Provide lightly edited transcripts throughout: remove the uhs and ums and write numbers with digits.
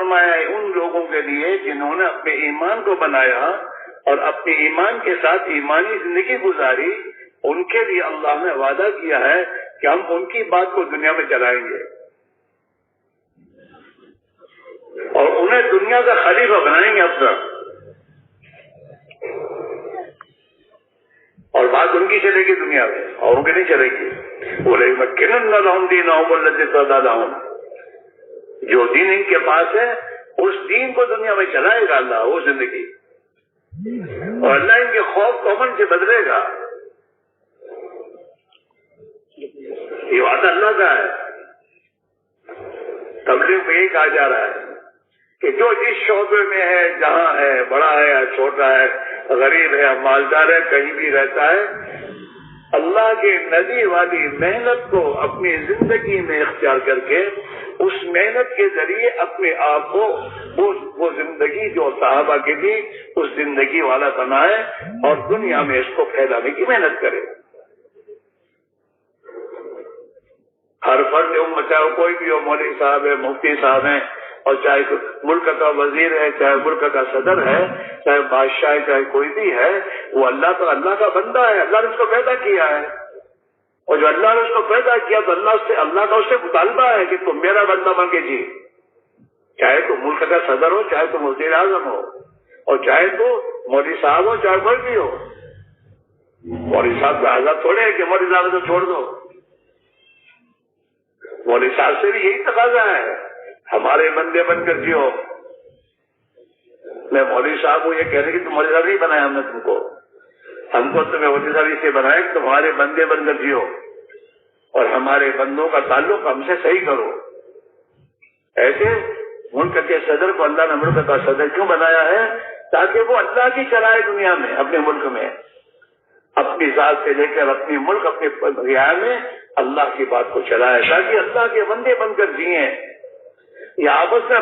فرمایا ہے ان لوگوں کے لیے جنہوں نے اپنے ایمان کو بنایا اور اپنے ایمان کے ساتھ ایمانی زندگی گزاری، ان کے لیے اللہ نے وعدہ کیا ہے کہ ہم ان کی بات کو دنیا میں چلائیں گے اور انہیں دنیا کا خلیفہ بنائیں گے اپنا، اور بات ان کی چلے گی دنیا میں، اور ان کی نہیں چلے گی۔ وَلَيُمَكِّنَنَّ لَهُمْ دِينَهُمُ الَّذِي ارْتَضَىٰ لَهُمْ، جو دین ان کے پاس ہے اس دین کو دنیا میں چلائے گا اللہ، وہ زندگی، اور اللہ ان کے خوف کو امن سے بدلے گا۔ یہ وعدہ اللہ کا ہے۔ تبلیغ میں یہی کہا جا رہا ہے کہ جو جس شعبے میں ہے، جہاں ہے، بڑا ہے یا چھوٹا ہے، غریب ہے یا مالدار ہے، کہیں بھی رہتا ہے، اللہ کے نبی والی محنت کو اپنی زندگی میں اختیار کر کے اس محنت کے ذریعے اپنے آپ کو وہ زندگی جو صحابہ کی تھی اس زندگی والا بنائے اور دنیا میں اس کو پھیلانے کی محنت کرے۔ ہر فرد امت، چاہے کوئی بھی ہو، مولوی صاحب ہے، مفتی صاحب ہیں، اور چاہے ملک کا وزیر ہے، چاہے ملک کا صدر ہے، چاہے بادشاہ ہے، چاہے کوئی بھی ہے، وہ اللہ کا بندہ ہے، اللہ نے اس کو پیدا کیا ہے، اور جو اللہ نے اس کو پیدا کیا تو اللہ کا اس سے مطالبہ ہے کہ تم میرا بندہ بن کے جی، چاہے تو ملک کا صدر ہو، چاہے تو وزیر اعظم ہو، اور چاہے تو مولوی صاحب ہو، چاہے کوئی بھی ہو۔ مولوی صاحب کا آزاد تھوڑے ہے کہ مولوی صاحب کو چھوڑ دو، مولوی صاحب سے بھی یہی تقاضا ہے، ہمارے بندے بن کر جیو۔ میں مولوی صاحب کو یہ کہنے کہ تم مولوی صاحب نہیں بنایا ہم نے تم کو، ہم کو تمہیں مولوی صاحب اس سے بنایا کہ تمہارے بندے بن کر جیو اور ہمارے بندوں کا تعلق ہم سے صحیح کرو۔ ایسے ملک کے صدر کو اللہ نے ملک کا صدر کیوں بنایا ہے؟ تاکہ وہ اللہ کی چلائے دنیا میں، اپنے ملک میں، اپنی ذات سے لے کر اپنی ملک، اپنے رعایا میں اللہ کی بات کو چلائے، تاکہ اللہ کے بندے بن کر جیئیں، یہ آپس میں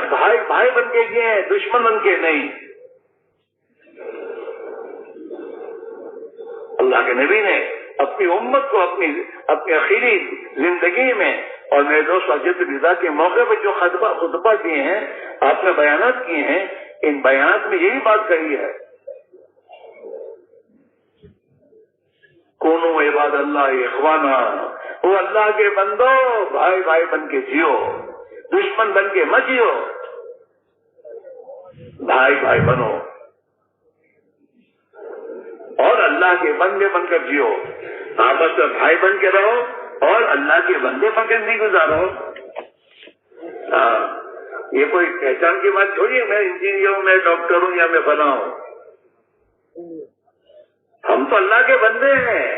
بھائی بن کے جیئیں، دشمن بن کے نہیں۔ اللہ کے نبی نے اپنی امت کو اپنی اخیری زندگی میں، اور میرے دوست حجت الوداع کے موقع پہ جو خطبہ دیے ہیں، آپ نے بیانات کیے ہیں، ان بیانات میں یہی بات کہی ہے، کونو عباد اللہ اخوانا، وہ اللہ کے بندو بھائی بن کے جیو، دشمن بن کے مت جیو، بھائی بنو اور اللہ کے بندے بن کر جیو، آپس میں بھائی بن کے رہو اور اللہ کے بندے بن کے نہیں گزارو۔ یہ کوئی پہچان کی بات تھوڑی ہے، میں انجینئر ہوں، میں ڈاکٹر ہوں، یا میں فلاں ہوں، ہم تو اللہ کے بندے ہیں،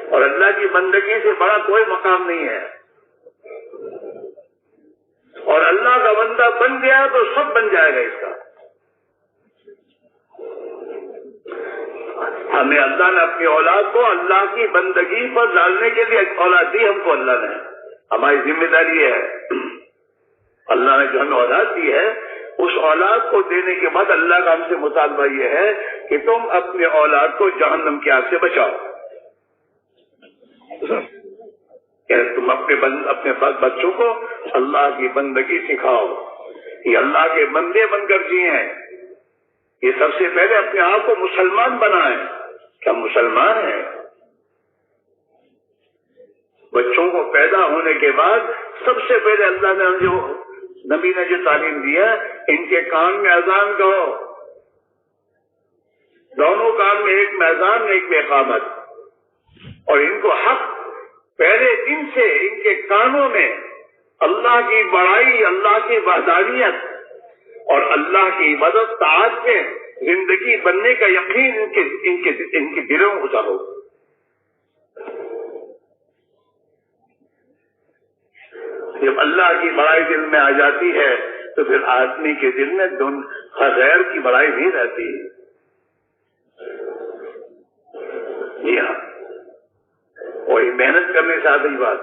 اور اللہ کی بندگی سے بڑا کوئی مقام نہیں ہے، اور اللہ کا بندہ بن گیا تو سب بن جائے گا اس کا۔ ہمیں اللہ نے اپنی اولاد کو اللہ کی بندگی پر ڈالنے کے لیے اولاد دی، ہم کو اللہ نے، ہماری ذمہ داری ہے، اللہ نے جو ہمیں اولاد دی ہے اس اولاد کو دینے کے بعد اللہ کا ہم سے مطالبہ یہ ہے کہ تم اپنے اولاد کو جہنم کی آگ سے بچاؤ، کہ تم اپنے بچوں کو اللہ کی بندگی سکھاؤ، یہ اللہ کے بندے بن کر جیئیں، یہ سب سے پہلے اپنے آپ کو مسلمان بنائیں کہ ہم مسلمان ہیں۔ بچوں کو پیدا ہونے کے بعد سب سے پہلے اللہ نے جو نبی نے جو تعلیم دیا، ان کے کان میں اذان کہو، دونوں کان میں، ایک میں اذان ایک میں اقامت، اور ان کو حق پہلے دن سے ان کے کانوں میں اللہ کی بڑائی، اللہ کی وحدانیت اور اللہ کی عبادت طاعت میں زندگی بننے کا یقین ان کے دلوں میں اتارو۔ جب اللہ کی بڑائی دل میں آ جاتی ہے تو پھر آدمی کے دل میں غیر کی بڑائی نہیں رہتی۔ جی ہاں، وہی محنت کرنے سے آتی بات،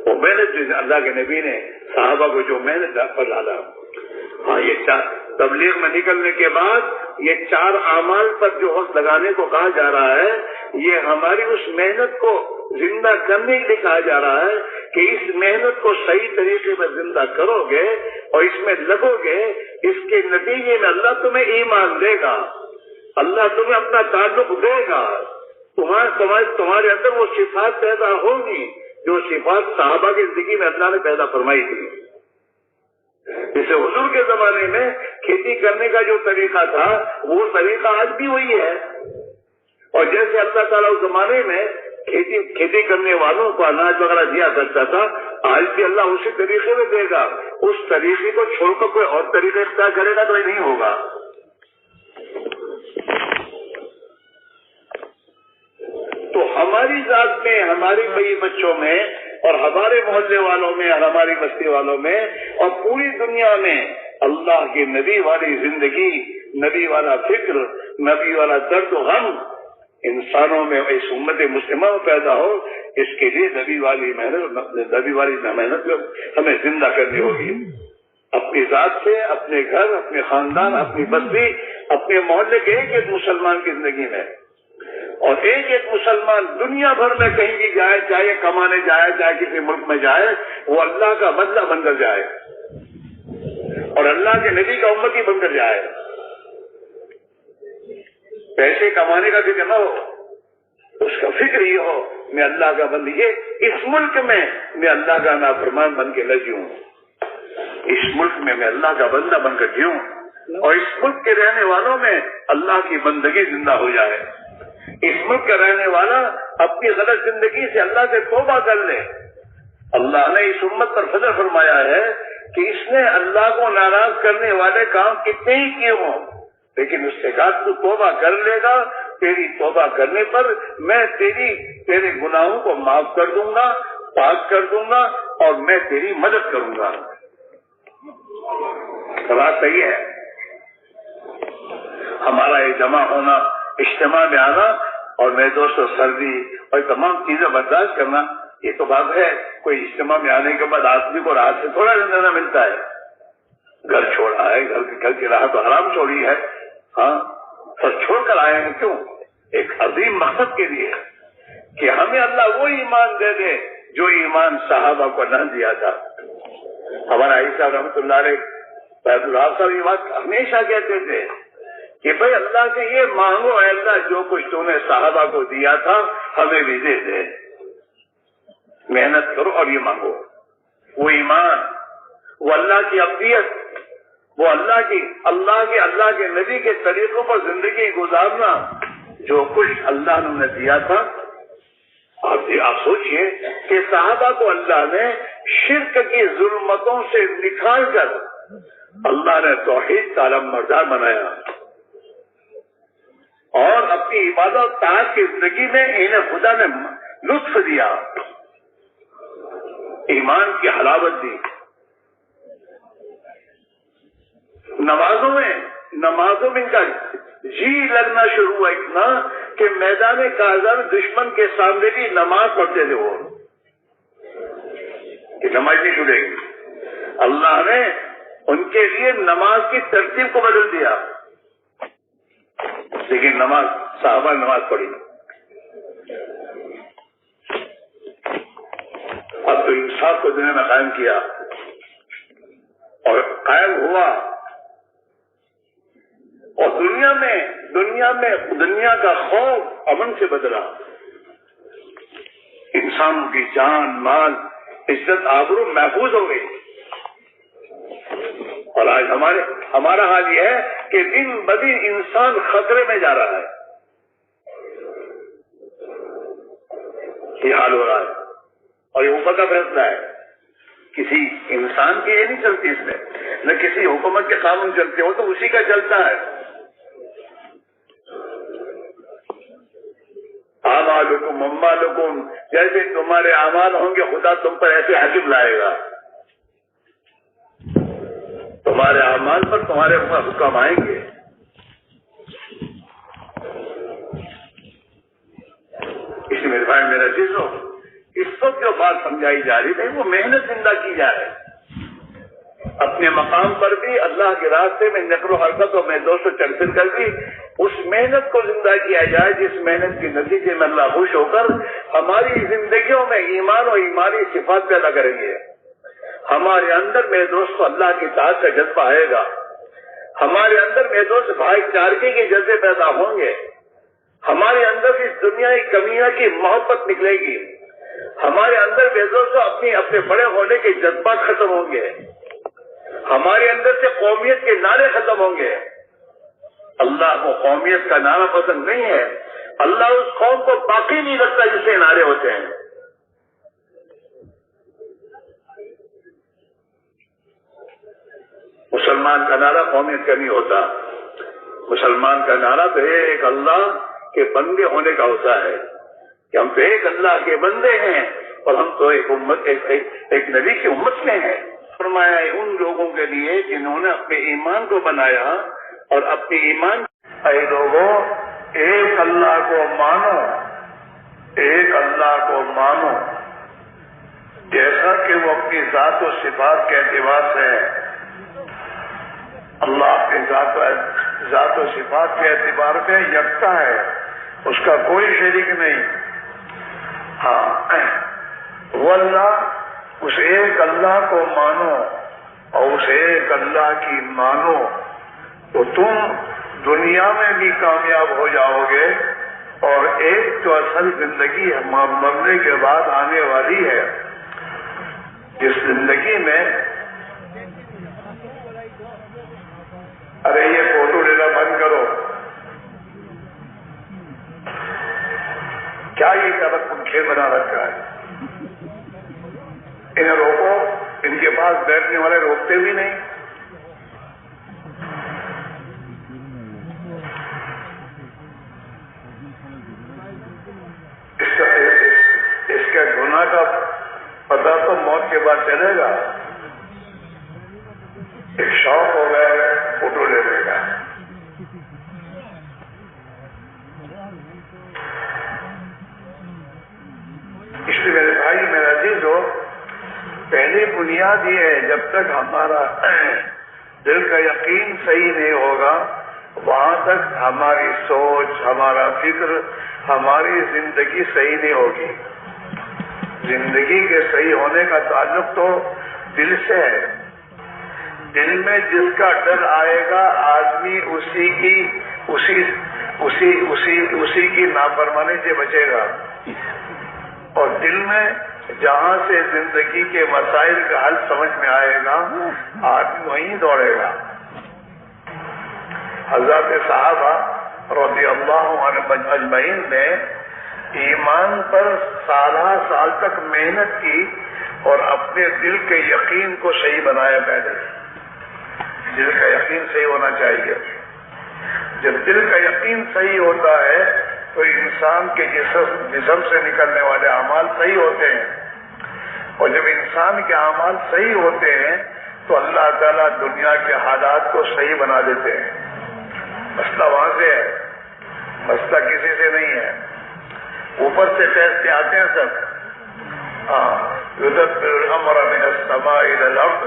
وہ محنت جو اللہ کے نبی نے صحابہ کو جو محنت پر ڈالا۔ ہاں، یہ تبلیغ میں نکلنے کے بعد یہ 4 اعمال پر جو وقت لگانے کو کہا جا رہا ہے، یہ ہماری اس محنت کو زندہ کرنے کے لیے کہا جا رہا ہے کہ اس محنت کو صحیح طریقے میں زندہ کرو گے اور اس میں لگو گے، اس کے نتیجے میں اللہ تمہیں ایمان دے گا، اللہ تمہیں اپنا تعلق دے گا، تمہارے اندر وہ صفات پیدا ہوں گی جو صفات صحابہ کی زندگی میں اللہ نے پیدا فرمائی تھی۔ جیسے حضور کے زمانے میں کھیتی کرنے کا جو طریقہ تھا وہ طریقہ آج بھی وہی ہے، اور جیسے اللہ تعالیٰ اس زمانے میں کھیتی کرنے والوں کو اناج وغیرہ دیا کرتا تھا، آج بھی اللہ اسی طریقے میں دے گا۔ اس طریقے کو چھوڑ کر کوئی اور طریقہ اختیار کرے گا تو یہ نہیں ہوگا۔ تو ہماری ذات میں، ہماری بئی بچوں میں اور ہمارے محلے والوں میں اور ہماری بستی والوں میں اور پوری دنیا میں اللہ کے نبی والی زندگی، نبی والا فکر، نبی والا درد و غم انسانوں میں، اس امت مسلمہ میں پیدا ہو، اس کے لیے نبی والی محنت ہمیں زندہ کرنی ہوگی۔ اپنی ذات سے، اپنے گھر، اپنے خاندان، اپنی بستی، اپنے محلے کے ایک ایک مسلمان کی زندگی میں، اور ایک ایک مسلمان دنیا بھر میں کہیں بھی جائے، چاہے کمانے جائے، چاہے کسی ملک میں جائے، وہ اللہ کا بندہ بن کر جائے اور اللہ کے نبی کا امتی بن کر جائے۔ پیسے کمانے کا فکر نہ ہو، اس کا فکر یہ ہو میں اللہ کا بندی، یہ اس ملک میں میں اللہ کا نافرمان بن کے نہ جیوں، اس ملک میں اللہ کا بندہ بن کر جیوں، اور اس ملک کے رہنے والوں میں اللہ کی بندگی زندہ ہو جائے۔ اس ملک کا رہنے والا اپنی غلط زندگی سے اللہ سے توبہ کر لے۔ اللہ نے اس امت پر فضل فرمایا ہے کہ اس نے اللہ کو ناراض کرنے والے کام کتنے ہی کیے ہوں، لیکن اس سے کہا تو توبہ کر لے گا، تیری توبہ کرنے پر میں تیرے گناہوں کو معاف کر دوں گا، پاک کر دوں گا، اور میں تیری مدد کروں گا۔ بات صحیح ہے۔ ہمارا یہ جمع ہونا، اجتماع میں آنا، اور میرے دوستوں سردی اور تمام چیزیں برداشت کرنا، یہ تو بات ہے۔ کوئی اجتماع میں آنے کے بعد آدمی کو راحت سے تھوڑا زندہ ملتا ہے، گھر چھوڑا ہے، گھر کی راحت و حرام چھوڑی ہے، ہاں سب چھوڑ کر آئے ہیں، کیوں؟ ایک عظیم مقصد کے لیے کہ ہمیں اللہ وہ ایمان دے دے جو ایمان صحابہ کو نہ دیا تھا۔ ہمارا عیسیٰ رحمۃ اللہ علیہ فیض الحق صاحب یہ بات ہمیشہ کہتے تھے کہ بھائی اللہ سے یہ مانگو، اے اللہ جو کچھ تو نے صحابہ کو دیا تھا ہمیں بھی دے دے، محنت کرو اور یہ مانگو۔ وہ ایمان، وہ اللہ کی عبدیت، وہ اللہ کے نبی کے طریقوں پر زندگی گزارنا، جو کچھ اللہ نے دیا تھا۔ آپ سوچئے کہ صحابہ کو اللہ نے شرک کی ظلمتوں سے نکال کر اللہ نے توحید کا علمبردار بنایا، اور اپنی عبادت و طاعت کی زندگی میں انہیں خدا نے لطف دیا، ایمان کی حلاوت دی۔ نمازوں میں ان کا جی لگنا شروع ہوا اتنا کہ میدان کاذا میں دشمن کے سامنے بھی نماز پڑھتے تھے وہ، کہ نماز نہیں چھوٹے گی۔ اللہ نے ان کے لیے نماز کی ترتیب کو بدل دیا، لیکن صحابہ نماز پڑھی۔ اب تو انصاف کو دنیا میں قائم کیا اور قائم ہوا، اور دنیا کا خوف امن سے بدلا، انسانوں کی جان، مال، عزت، آبرو محفوظ ہو گئی۔ اور آج ہمارا حال یہ ہے کہ دن بدن انسان خطرے میں جا رہا ہے، یہ حال ہو رہا ہے، اور یہ اوپر کا فیصلہ ہے، کسی انسان کی یہ نہیں چلتی، اس میں نہ کسی حکومت کے قانون چلتے ہو، تو اسی کا چلتا ہے۔ اعمالکم اموالکم، جیسے تمہارے اعمال ہوں گے خدا تم پر ایسے حاکم لائے گا، تمہارے اعمال پر تمہارے حکم آئیں گے۔ اس میرے بھائی میرا عزیزو، اس وقت جو بات سمجھائی جا رہی ہے وہ محنت زندہ کی جائے، اپنے مقام پر بھی اللہ کے راستے میں نقل و حرکت، اور میں دوستوں چل پھر کر بھی اس محنت کو زندہ کیا جائے جس محنت کے نتیجے میں اللہ خوش ہو کر ہماری زندگیوں میں ایمان و ایمانی صفات پیدا کریں گے. ہمارے اندر میرے دوستوں اللہ کی اطاعت کا جذبہ آئے گا. ہمارے اندر میرے دوست بھائی چارگی کے جذبے پیدا ہوں گے. ہمارے اندر اس دنیا کی کمیاں کی محبت نکلے گی. ہمارے اندر میرے دوستوں اپنے بڑے ہونے کے جذبات ختم ہوں گے. ہمارے اندر سے قومیت کے نعرے ختم ہوں گے. اللہ کو قومیت کا نعرہ پسند نہیں ہے. اللہ اس قوم کو باقی نہیں رکھتا جس سے نعرے ہوتے ہیں. مسلمان کا نعرہ قومیت کا نہیں ہوتا. مسلمان کا نعرہ تو ایک اللہ کے بندے ہونے کا ہوتا ہے کہ ہم تو ایک اللہ کے بندے ہیں اور ہم تو ایک نبی کی امت میں ہیں. فرمایا ان لوگوں کے لیے جنہوں نے اپنے ایمان کو بنایا اور اپنے ایمان اے لوگوں ایک اللہ کو مانو, ایک اللہ کو مانو جیسا کہ وہ اپنی ذات و صفات کے اعتبار سے اللہ اپنی ذات و صفات کے اعتبار سے یکتا ہے, اس کا کوئی شریک نہیں. ہاں وہ اللہ, اس ایک اللہ کو مانو اور اس ایک اللہ کی مانو تو تم دنیا میں بھی کامیاب ہو جاؤ گے. اور ایک تو اصل زندگی مرنے کے بعد آنے والی ہے, جس زندگی میں ارے یہ فوٹو لینا بند کرو, کیا یہ سبق پنکھے بنا رکھا ہے, انہیں روکو. ان کے پاس بیٹھنے والے روکتے بھی نہیں. اس کے گناہ کا پتہ تو موت کے بعد چلے گا. ایک شوق ہو گیا فوٹو لینے کا. اس لیے میرے بھائی میرا عزیز ہو, پہلی بنیاد یہ ہے جب تک ہمارا دل کا یقین صحیح نہیں ہوگا وہاں تک ہماری سوچ, ہمارا فکر, ہماری زندگی صحیح نہیں ہوگی. زندگی کے صحیح ہونے کا تعلق تو دل سے ہے. دل میں جس کا ڈر آئے گا آدمی اسی کی نافرمانی سے بچے گا. اور دل میں جہاں سے زندگی کے مسائل کا حل سمجھ میں آئے گا آدمی وہیں دوڑے گا. حضرت صحابہ رضی اللہ عنہم اجمعین نے ایمان پر سالہ سال تک محنت کی اور اپنے دل کے یقین کو صحیح بنایا. پہلے دل کا یقین صحیح ہونا چاہیے. جب دل کا یقین صحیح ہوتا ہے تو انسان کے جسم سے نکلنے والے اعمال صحیح ہوتے ہیں. اور جب انسان کے اعمال صحیح ہوتے ہیں تو اللہ تعالیٰ دنیا کے حالات کو صحیح بنا دیتے ہیں. مسئلہ وہاں سے ہے, مسئلہ کسی سے نہیں ہے. اوپر سے فیصلے آتے ہیں سب. یدبر الامر من السماء الى الارض,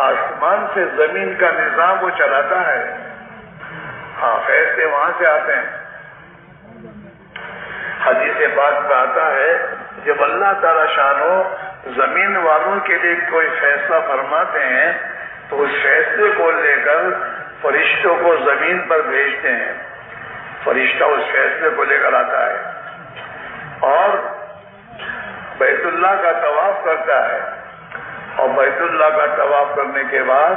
آسمان سے زمین کا نظام وہ چلاتا ہے. فیصلے وہاں سے آتے ہیں. حدیث پاک میں آتا ہے جب اللہ تعالی شانو زمین والوں کے لیے کوئی فیصلہ فرماتے ہیں تو اس فیصلے کو لے کر فرشتوں کو زمین پر بھیجتے ہیں. فرشتہ اس فیصلے کو لے کر آتا ہے اور بیت اللہ کا طواف کرتا ہے. اور بیت اللہ کا طواف کرنے کے بعد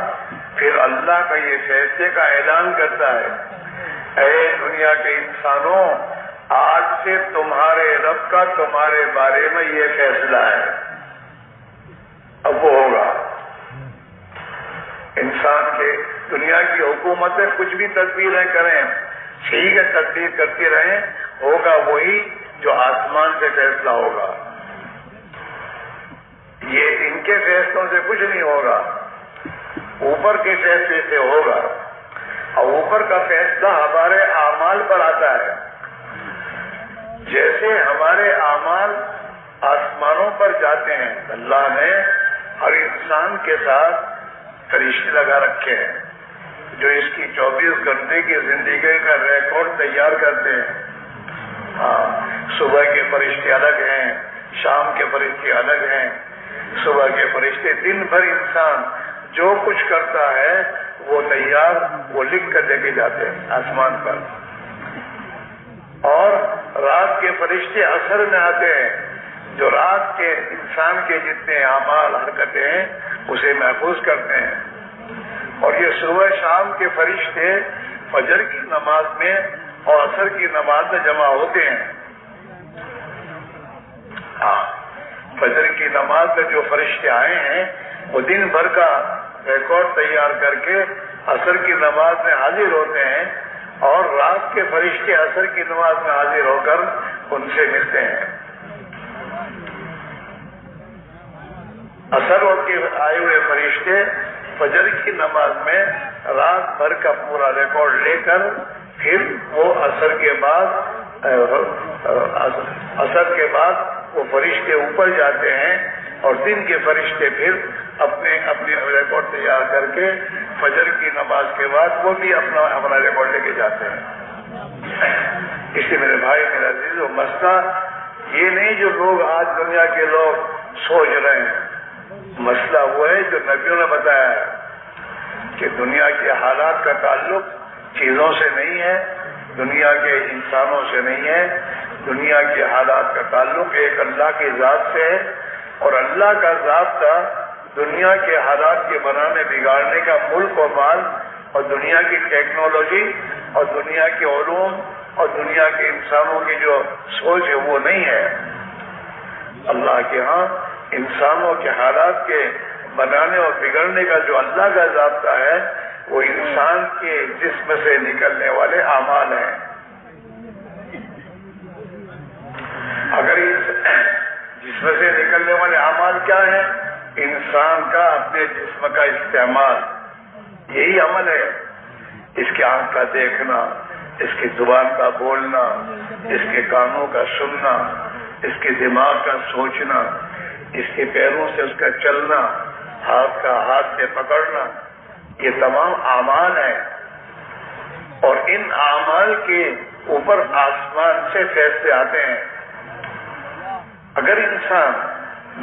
پھر اللہ کا یہ فیصلے کا اعلان کرتا ہے, اے دنیا کے انسانوں, آج سے تمہارے رب کا تمہارے بارے میں یہ فیصلہ ہے. اب وہ ہوگا. انسان کے دنیا کی حکومتیں کچھ بھی تدبیریں کریں, ٹھیک ہے تدبیر کرتی رہیں, ہوگا وہی جو آسمان سے فیصلہ ہوگا. یہ ان کے فیصلوں سے کچھ نہیں ہوگا, اوپر کے فیصلے سے ہوگا. اور اوپر کا فیصلہ ہمارے اعمال پر آتا ہے. جیسے ہمارے اعمال آسمانوں پر جاتے ہیں, اللہ نے ہر انسان کے ساتھ فرشتے لگا رکھے ہیں. جو اس کی 24 گھنٹے کی زندگی کا ریکارڈ تیار کرتے ہیں۔ صبح کے فرشتے الگ ہیں، شام کے فرشتے الگ ہیں۔ صبح کے فرشتے دن بھر انسان جو کچھ کرتا ہے وہ تیار، وہ لکھ کر لے کے جاتے ہیں آسمان پر۔ اور رات کے فرشتے عصر میں آتے ہیں، جو رات کے انسان کے جتنے اعمال حرکتیں ہیں اسے محفوظ کرتے ہیں۔ اور یہ صبح شام کے فرشتے فجر کی نماز میں اور عصر کی نماز میں جمع ہوتے ہیں۔ فجر کی نماز میں جو فرشتے آئے ہیں وہ دن بھر کا ریکارڈ تیار کر کے عصر کی نماز میں حاضر ہوتے ہیں، اور رات کے فرشتے عصر کی نماز میں حاضر ہو کر ان سے ملتے ہیں۔ عصر کے آئے ہوئے فرشتے فجر کی نماز میں رات بھر کا پورا ریکارڈ لے کر پھر وہ عصر کے بعد وہ فرشتے اوپر جاتے ہیں، اور دن کے فرشتے پھر اپنے ریکارڈ تیار کر کے فجر کی نماز کے بعد وہ بھی اپنا ریکارڈ لے کے جاتے ہیں۔ اس لیے میرے بھائی، میرے عزیز، وہ مسئلہ یہ نہیں جو لوگ آج دنیا کے لوگ سوچ رہے ہیں، مسئلہ وہ ہے جو نبیوں نے بتایا ہے کہ دنیا کے حالات کا تعلق چیزوں سے نہیں ہے، دنیا کے انسانوں سے نہیں ہے، دنیا کے حالات کا تعلق ایک اللہ کی ذات سے ہے، اور اللہ کا ضابطہ دنیا کے حالات کے بنانے بگاڑنے کا ملک و مال اور دنیا کی ٹیکنالوجی اور دنیا کے علوم اور دنیا کے انسانوں کی جو سوچ ہے وہ نہیں ہے۔ اللہ کے ہاں انسانوں کے حالات کے بنانے اور بگڑنے کا جو اللہ کا ضابطہ ہے وہ انسان کے جسم سے نکلنے والے اعمال ہیں۔ اگر جسم سے نکلنے والے اعمال کیا ہیں؟ انسان کا اپنے جسم کا استعمال، یہی عمل ہے۔ اس کے آنکھ کا دیکھنا، اس کی زبان کا بولنا، اس کے کانوں کا سننا، اس کے دماغ کا سوچنا، اس کے پیروں سے اس کا چلنا، ہاتھ کا ہاتھ سے پکڑنا، یہ تمام اعمال ہیں۔ اور ان اعمال کے اوپر آسمان سے فیصلے آتے ہیں۔ اگر انسان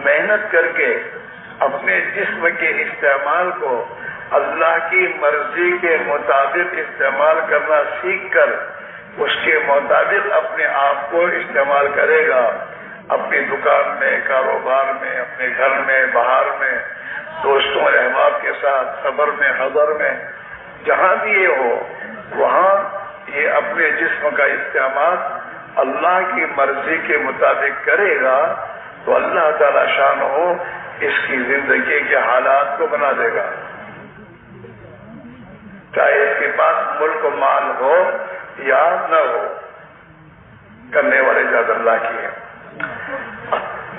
محنت کر کے اپنے جسم کے استعمال کو اللہ کی مرضی کے مطابق استعمال کرنا سیکھ کر اس کے مطابق اپنے آپ کو استعمال کرے گا، اپنی دکان میں، کاروبار میں، اپنے گھر میں، باہر میں، دوستوں اور احباب کے ساتھ، سفر میں، حضر میں، جہاں بھی یہ ہو وہاں یہ اپنے جسم کا استعمال اللہ کی مرضی کے مطابق کرے گا تو اللہ تعالی شان ہو اس کی زندگی کے حالات کو بنا دے گا، چاہے اس کے پاس ملک و مال ہو یا نہ ہو، کرنے والے ذات اللہ کی ہے۔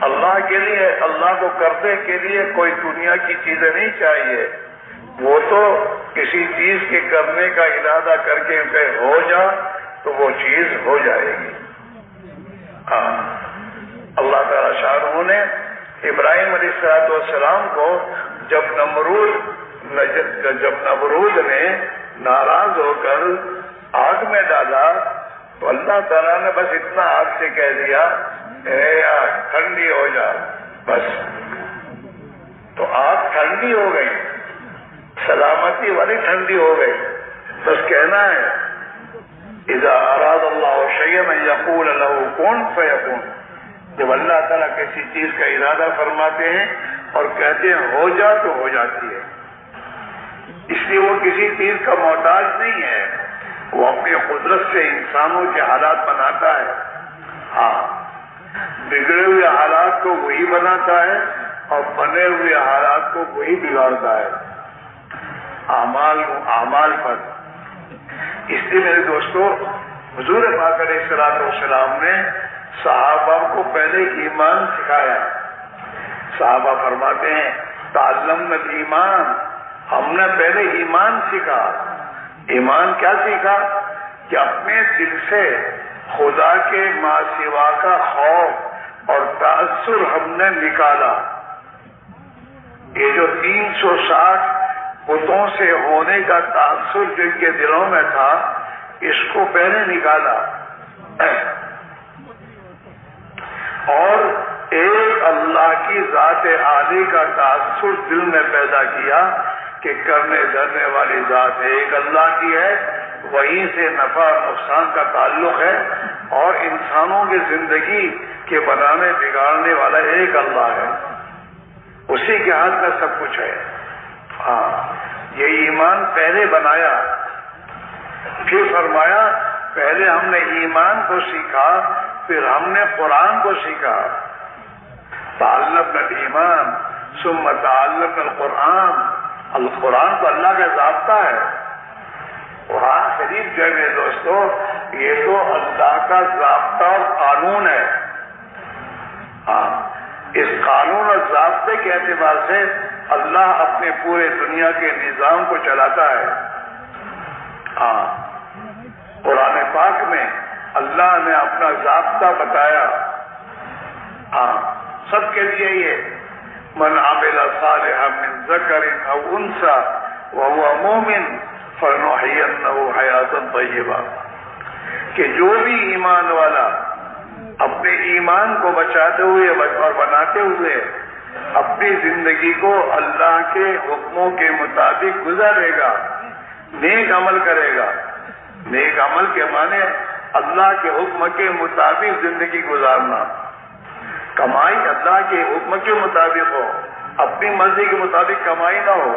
اللہ کے لیے، اللہ کو کرنے کے لیے کوئی دنیا کی چیزیں نہیں چاہیے، وہ تو کسی چیز کے کرنے کا ارادہ کر کے کہ ہو جا تو وہ چیز ہو جائے گی۔ اللہ تعالی شاہ نے ابراہیم علیہ السلام کو جب نمرود نے ناراض ہو کر آگ میں ڈالا تو اللہ تعالیٰ نے بس اتنا آگ سے کہہ دیا اے آگ ٹھنڈی ہو جا، بس تو آگ ٹھنڈی ہو گئی، سلامتی والی ٹھنڈی ہو گئی۔ بس کہنا ہے اذا اراد اللہ شیئا ان یقول له کن فیکون، جب اللہ تعالیٰ کسی چیز کا ارادہ فرماتے ہیں اور کہتے ہیں ہو جا تو ہو جاتی ہے۔ اس لیے وہ کسی چیز کا محتاج نہیں ہے، وہ اپنی قدرت سے انسانوں کے حالات بناتا ہے۔ ہاں، بگڑے ہوئے حالات کو وہی بناتا ہے اور بنے ہوئے حالات کو وہی بگاڑتا ہے، اعمال پر۔ اس لیے میرے دوستو، حضور پاک علیہ السلام نے صحابہ کو پہلے ایمان سکھایا۔ صحابہ فرماتے ہیں تعلمنا الایمان، ہم نے پہلے ایمان سیکھا۔ ایمان کیا سیکھا؟ کہ اپنے دل سے خدا کے ما سوا کا خوف اور تعصر ہم نے نکالا۔ یہ جو 360 بتوں سے ہونے کا تاثر جن کے دلوں میں تھا اس کو پہلے نکالا اور ایک اللہ کی ذات عالی کا تاثر دل میں پیدا کیا کہ کرنے دھرنے والی ذات ایک اللہ کی ہے، وہیں سے نفع اور نقصان کا تعلق ہے، اور انسانوں کی زندگی کے بنانے بگاڑنے والا ایک اللہ ہے، اسی کے ہاتھ میں سب کچھ ہے۔ ہاں، یہ ایمان پہلے بنایا، پھر فرمایا پہلے ہم نے ایمان کو سیکھا، پھر ہم نے قرآن کو سیکھا۔ تعلمنا الایمان ثم تعلمنا القرآن۔ القرآن تو اللہ کا ضابطہ ہے، قرآن شریف جو ہے میرے دوستو یہ تو اللہ کا ضابطہ اور قانون ہے۔ ہاں، اس قانون اور ضابطے کے اعتبار سے اللہ اپنے پورے دنیا کے نظام کو چلاتا ہے۔ ہاں، قرآن پاک میں اللہ نے اپنا ضابطہ بتایا۔ ہاں، سب کے لیے یہ من عمل صالحا من ذکر او انثى وهو مؤمن فلنحيينه حیاتا طیبہ، کہ جو بھی ایمان والا اپنے ایمان کو بچاتے ہوئے اور بناتے ہوئے اپنی زندگی کو اللہ کے حکموں کے مطابق گزارے گا، نیک عمل کرے گا۔ نیک عمل کے معنی اللہ کے حکم کے مطابق زندگی گزارنا، کمائی اللہ کے حکم کے مطابق ہو، اپنی مرضی کے مطابق کمائی نہ ہو۔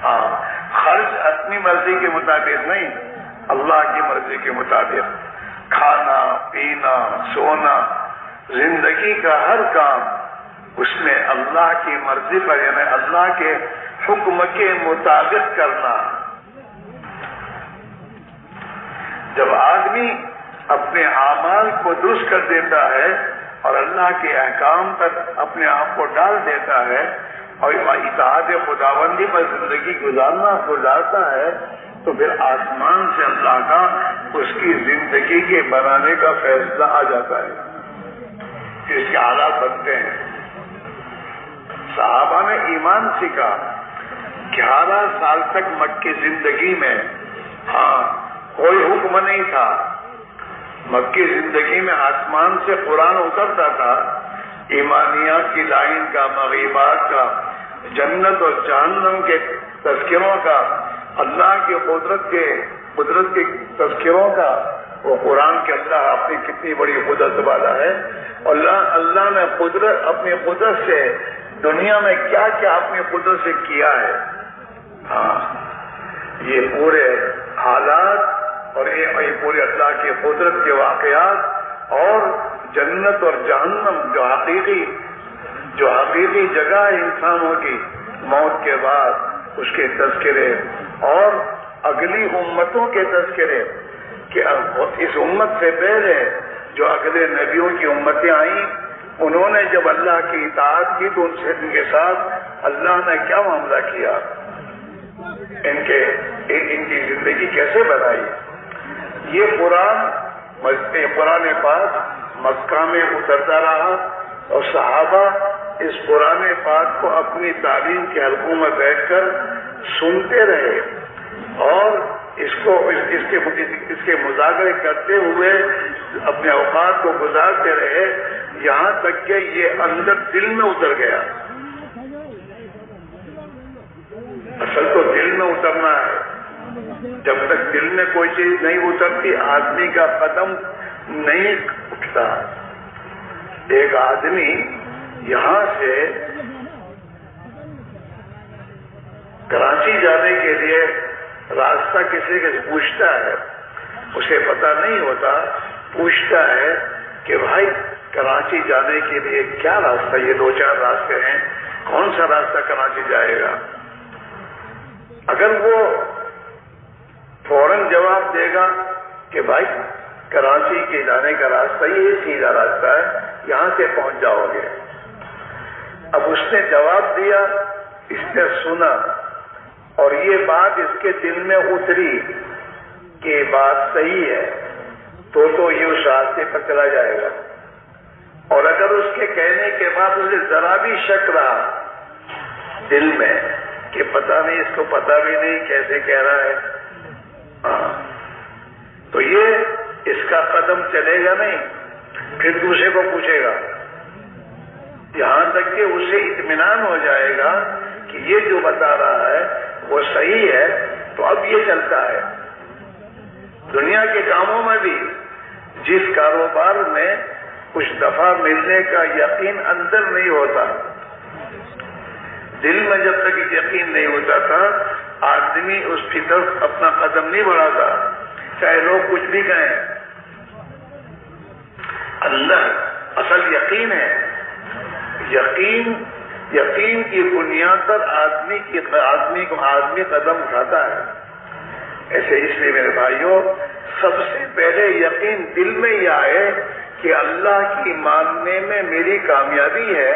ہاں، خرچ اپنی مرضی کے مطابق نہیں، اللہ کی مرضی کے مطابق۔ کھانا پینا سونا زندگی کا ہر کام اس میں اللہ کی مرضی پر یعنی اللہ کے حکم کے مطابق کرنا۔ جب آدمی اپنے اعمال کو درست کر دیتا ہے اور اللہ کے احکام پر اپنے آپ کو ڈال دیتا ہے اور اطاعت خداوندی پر زندگی گزارتا ہے تو پھر آسمان سے اللہ کا اس کی زندگی کے بنانے کا فیصلہ آ جاتا ہے، اس کے حالات بنتے ہیں۔ صحابہ نے ایمان سیکھا 11 سال تک مکی زندگی میں، ہاں، کوئی حکم نہیں تھا۔ مکی زندگی میں آسمان سے قرآن اترتا تھا، ایمانیات کی لائن کا، مغیبات کا، جنت اور جہنم کے تذکروں کا، اللہ کی قدرت کے تذکروں کا۔ وہ قرآن کے اللہ اپنی کتنی بڑی قدرت والا ہے، اللہ نے اپنی قدرت سے دنیا میں کیا کیا اپنی قدرت سے کیا ہے۔ ہاں، یہ پورے حالات اور یہ پورے اللہ کی قدرت کے واقعات اور جنت اور جہنم جو حقیقی جگہ ہے انسانوں کی موت کے بعد، اس کے تذکرے اور اگلی امتوں کے تذکرے کہ اس امت سے پہلے جو اگلے نبیوں کی امتیں آئیں انہوں نے جب اللہ کی اطاعت کی تو ان کے ساتھ اللہ نے کیا معاملہ کیا، ان کی زندگی کیسے بنائی۔ یہ قرآن پاک مکہ میں اترتا رہا اور صحابہ اس قرآن پاک کو اپنی تعلیم کے حلقوں میں بیٹھ کر سنتے رہے اور اس کے مذاکرے کرتے ہوئے اپنے اوقات کو گزارتے رہے، یہاں تک کہ یہ اندر دل میں اتر گیا۔ اصل تو دل میں اترنا ہے، جب تک دل میں کوئی چیز نہیں اترتی آدمی کا قدم نہیں اٹھتا۔ ایک آدمی یہاں سے کراچی جانے کے لیے راستہ کسی سے پوچھتا ہے، اسے پتا نہیں ہوتا، پوچھتا ہے کہ بھائی کراچی جانے کے لیے کیا راستہ، یہ 2-4 راستے ہیں، کون سا راستہ کراچی جائے گا؟ اگر وہ فوراً جواب دے گا کہ بھائی کراچی کے جانے کا راستہ یہ سیدھا راستہ ہے، یہاں سے پہنچ جاؤ گے۔ اب اس نے جواب دیا، اس نے سنا اور یہ بات اس کے دل میں اتری کہ بات صحیح ہے تو یہ اس راستے پر چلا جائے گا۔ اور اگر اس کے کہنے کے بعد اسے ذرا بھی شک رہا دل میں کہ پتہ نہیں، اس کو پتہ بھی نہیں کیسے کہہ رہا ہے. تو یہ اس کا قدم چلے گا نہیں، پھر دوسرے کو پوچھے گا، یہاں تک کہ اسے اطمینان ہو جائے گا کہ یہ جو بتا رہا ہے وہ صحیح ہے، تو اب یہ چلتا ہے. دنیا کے کاموں میں بھی جس کاروبار میں کچھ دفعہ ملنے کا یقین اندر نہیں ہوتا، دل میں جب تک یقین نہیں ہوتا تھا، آدمی اس کی طرف اپنا قدم نہیں بڑھاتا، چاہے لوگ کچھ بھی کہیں. اندر اصل یقین ہے. یقین کی بنیاد پر آدمی قدم اٹھاتا ہے. ایسے اس لیے میرے بھائیوں، سب سے پہلے یقین دل میں ہی آئے کہ اللہ کی ماننے میں میری کامیابی ہے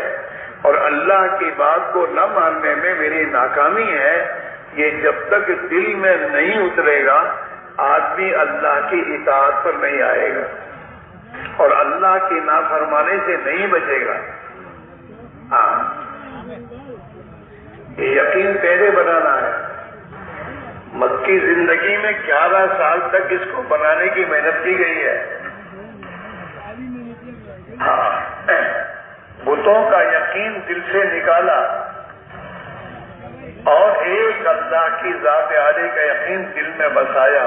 اور اللہ کی بات کو نہ ماننے میں میری ناکامی ہے. یہ جب تک دل میں نہیں اترے گا، آدمی اللہ کی اطاعت پر نہیں آئے گا اور اللہ کی نافرمانی سے نہیں بچے گا. ہاں، یہ یقین پہلے بنانا ہے. مکی زندگی میں 11 سال تک اس کو بنانے کی محنت کی گئی ہے. ہاں، بتوں کا یقین دل سے نکالا اور ایک اللہ کی ذات عالی کا یقین دل میں بسایا.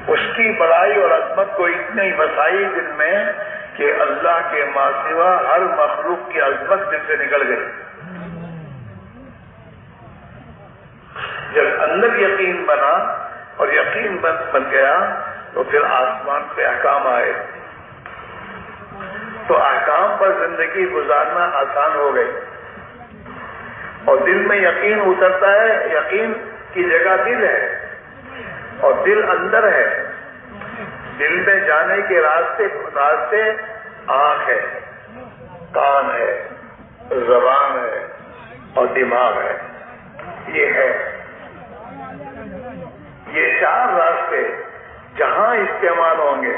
اس کی بڑائی اور عظمت کو اتنی بسائی دل میں کہ اللہ کے ماں سوا ہر مخلوق کی عظمت دل سے نکل گئی. جب اندر یقین بنا اور یقین بن گیا تو پھر آسمان سے احکام آئے، تو احکام پر زندگی گزارنا آسان ہو گئی. اور دل میں یقین اترتا ہے، یقین کی جگہ دل ہے اور دل اندر ہے. دل میں جانے کے راستے آنکھ ہے، کان ہے، زبان ہے اور دماغ ہے. یہ ہے، یہ 4 راستے جہاں استعمال ہوں گے.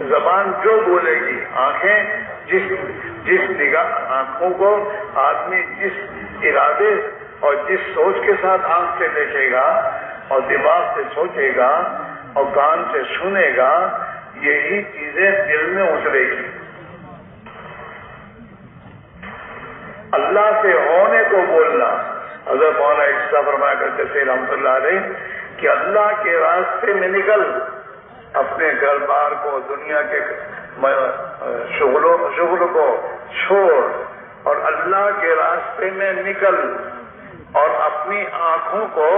زبان جو بولے گی، آنکھیں جس نگاہ آنکھوں کو آدمی جس ارادے اور جس سوچ کے ساتھ آنکھ سے دیکھے گا اور دماغ سے سوچے گا اور کان سے سنے گا، یہی چیزیں دل میں اترے گی. اللہ سے ہونے کو بولنا. حضرت مولانا عیسیٰ فرمایا کرتے تھے رحمۃ اللہ علیہ کہ اللہ کے راستے میں نکل، اپنے گھر بار کو، دنیا کے شغل کو چھوڑ اور اللہ کے راستے میں نکل اور اپنی آنکھوں کو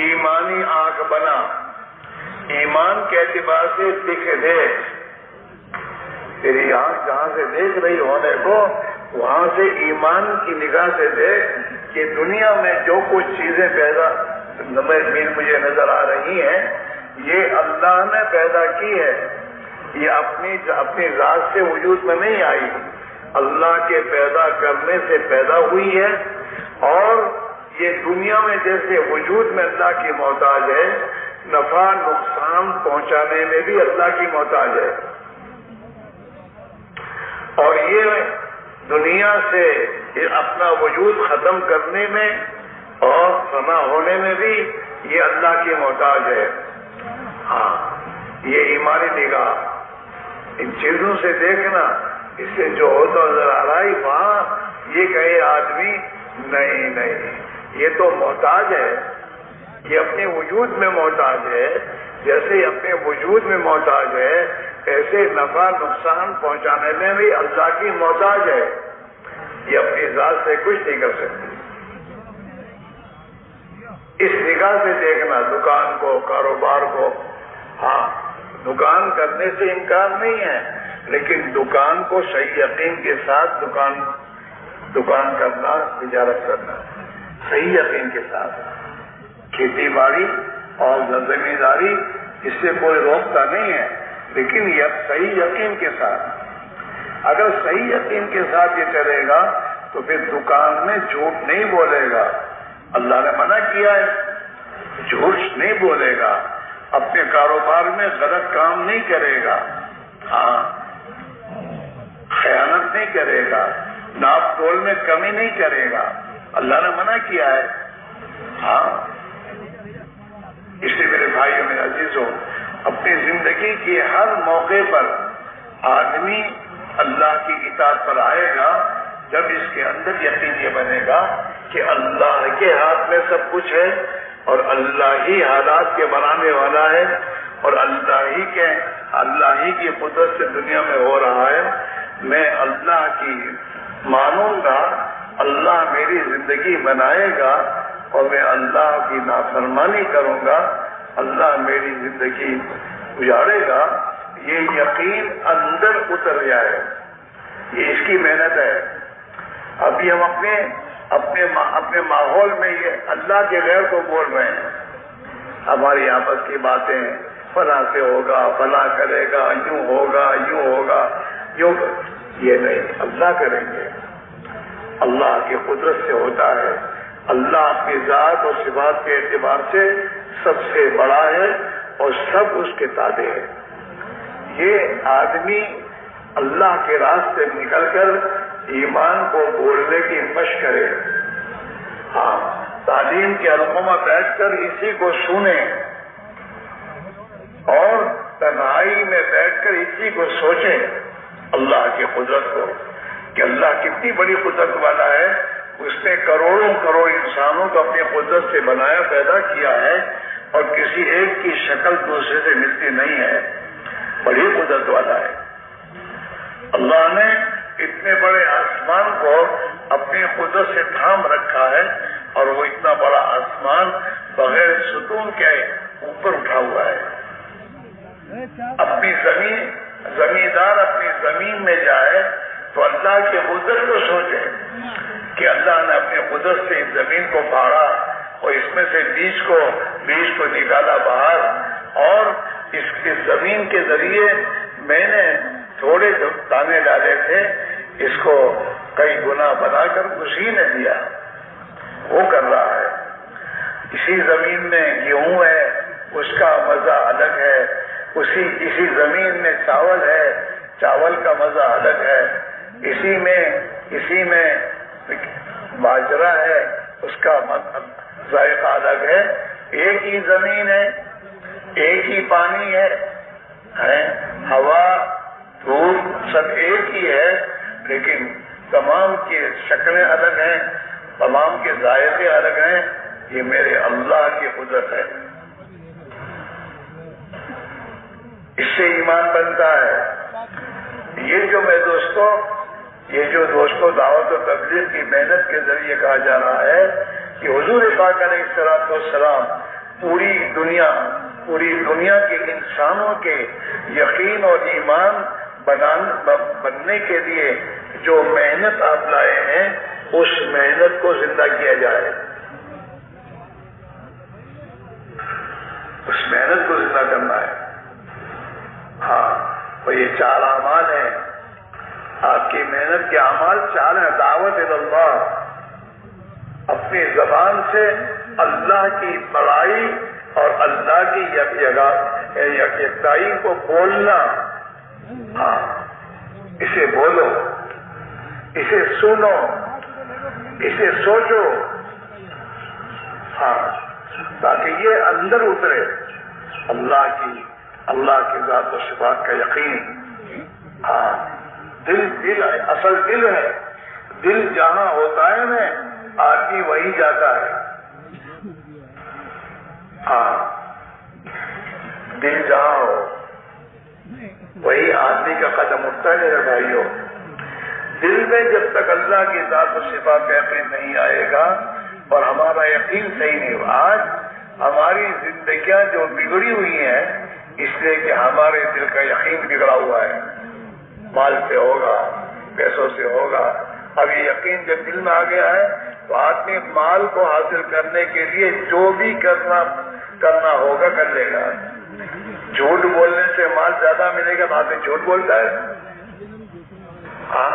ایمانی آنکھ بنا. ایمان کے اعتبار سے دکھ دے. تیری آنکھ جہاں سے دیکھ رہی ہونے کو، وہاں سے ایمان کی نگاہ سے دیکھ کہ دنیا میں جو کچھ چیزیں مجھے نظر آ رہی ہیں، یہ اللہ نے پیدا کی ہے. یہ اپنی ذات سے وجود میں نہیں آئی، اللہ کے پیدا کرنے سے پیدا ہوئی ہے. اور یہ دنیا میں جیسے وجود میں اللہ کی محتاج ہے، نفع نقصان پہنچانے میں بھی اللہ کی محتاج ہے. اور یہ دنیا سے اپنا وجود ختم کرنے میں اور فنا ہونے میں بھی یہ اللہ کی محتاج ہے. ہاں، یہ ایمانی نگاہ، ان چیزوں سے دیکھنا، اس سے جو ہوتا نظر آ رہا ہے وہاں یہ کہے آدمی نہیں، یہ تو محتاج ہے، یہ اپنے وجود میں محتاج ہے. جیسے اپنے وجود میں محتاج ہے، ایسے نفع نقصان پہنچانے میں بھی اللہ کی محتاج ہے. یہ اپنی ذات سے کچھ نہیں کر سکتی. اس نگاہ سے دیکھنا دکان کو، کاروبار کو. ہاں، دکان کرنے سے انکار نہیں ہے، لیکن دکان کو صحیح یقین کے ساتھ دکان کرنا، تجارت کرنا صحیح یقین کے ساتھ. کھیتی باڑی اور زمینداری اس سے کوئی روکتا نہیں ہے، لیکن یہ صحیح یقین کے ساتھ. اگر صحیح یقین کے ساتھ یہ چلے گا تو پھر دکان میں جھوٹ نہیں بولے گا. اللہ نے منع کیا ہے، جھوٹ نہیں بولے گا. اپنے کاروبار میں غلط کام نہیں کرے گا. ہاں، خیانت نہیں کرے گا، ناپ تول میں کمی نہیں کرے گا. اللہ نے منع کیا ہے. ہاں، اس لیے میرے بھائیوں میرے عزیزوں، اپنی زندگی کے ہر موقع پر آدمی اللہ کی اطاعت پر آئے گا جب اس کے اندر یقین یہ بنے گا کہ اللہ کے ہاتھ میں سب کچھ ہے اور اللہ ہی حالات کے بنانے والا ہے اور اللہ ہی کی قدرت سے دنیا میں ہو رہا ہے. میں اللہ کی مانوں گا، اللہ میری زندگی بنائے گا اور میں اللہ کی نافرمانی کروں گا، اللہ میری زندگی اجاڑے گا. یہ یقین اندر اتر جائے، یہ اس کی محنت ہے. ابھی ہم اپنے ماحول میں یہ اللہ کے غیر کو بول رہے ہیں، ہماری آپس کی باتیں فلاں سے ہوگا، فلاں کرے گا، یوں ہوگا، یوں ہوگا، یوں. یہ نہیں، اللہ کریں گے. اللہ کی قدرت سے ہوتا ہے. اللہ اپنی ذات اور صفات کے اعتبار سے سب سے بڑا ہے اور سب اس کے تابع ہے. یہ آدمی اللہ کے راستے نکل کر ایمان کو بولنے کی مشق کرے. ہاں، تعلیم کے حلقوں میں بیٹھ کر اسی کو سنیں اور تنہائی میں بیٹھ کر اسی کو سوچیں، اللہ کی قدرت کو، کہ اللہ کتنی بڑی قدرت والا ہے. اس نے کروڑوں کروڑ انسانوں کو اپنی قدرت سے بنایا، پیدا کیا ہے اور کسی ایک کی شکل دوسرے سے ملتی نہیں ہے. بڑی قدرت والا ہے. اللہ نے اتنے بڑے آسمان کو اپنی قدرت سے تھام رکھا ہے اور وہ اتنا بڑا آسمان بغیر ستون کے اوپر اٹھا ہوا ہے. اپنی زمیندار اپنی زمین میں جائے تو اللہ کی قدرت کو سوچے کہ اللہ نے اپنی قدرت سے اس زمین کو پھاڑا اور اس میں سے بیج کو نکالا باہر، اور اس زمین کے ذریعے میں نے تھوڑے دانے ڈالے تھے، اس کو کئی گنا بنا کر اسی نے دیا. وہ کر رہا ہے. اسی زمین میں گیہوں ہے، اس کا مزہ الگ ہے. اسی زمین میں چاول ہے، چاول کا مزہ الگ ہے. اسی میں باجرا ہے، اس کا ذائقہ الگ ہے. ایک ہی زمین ہے، ایک ہی پانی ہے، ہوا دھوپ سب ایک ہی ہے، لیکن تمام کی شکلیں الگ ہیں، تمام کے ذائقے الگ ہیں. یہ میرے اللہ کی قدرت ہے. اس سے ایمان بنتا ہے. یہ جو دوستوں دعوت و تبلیغ کی محنت کے ذریعے کہا جا رہا ہے کہ حضور پاک علیہ الصلوۃ والسلام پوری دنیا کے انسانوں کے یقین اور ایمان بننے کے لیے جو محنت آپ لائے ہیں، اس محنت کو زندہ کیا جائے. اس محنت کو زندہ کرنا ہے. ہاں، اور یہ 4 اعمال ہیں. آپ کی محنت کے اعمال 4 ہیں. دعوت اللہ، اپنی زبان سے اللہ کی بڑائی اور اللہ کی یکتائی کو بولنا. ہاں، اسے بولو، اسے سنو، اسے سوچو. ہاں، تاکہ یہ اندر اترے اللہ کی ذات و صفات کا یقین. ہاں، دل اصل دل ہے. دل جہاں ہوتا ہے نا، آدمی وہی جاتا ہے. ہاں، دل جہاں ہو وہی آدمی کا قدم اٹھتا ہے. میرے بھائیوں، دل میں جب تک اللہ کی ذات و صفات کا یقین نہیں آئے گا اور ہمارا یقین صحیح نہیں ہوا. آج ہماری زندگیاں جو بگڑی ہوئی ہیں اس لیے کہ ہمارے دل کا یقین بگڑا ہوا ہے. مال سے ہوگا، پیسوں سے ہوگا. اب یہ یقین جب دل میں آ گیا ہے تو آدمی مال کو حاصل کرنے کے لیے جو بھی کرنا ہوگا کر لے گا. جھوٹ بولنے سے مال زیادہ ملے گا، آدمی جھوٹ بولتا ہے. ہاں،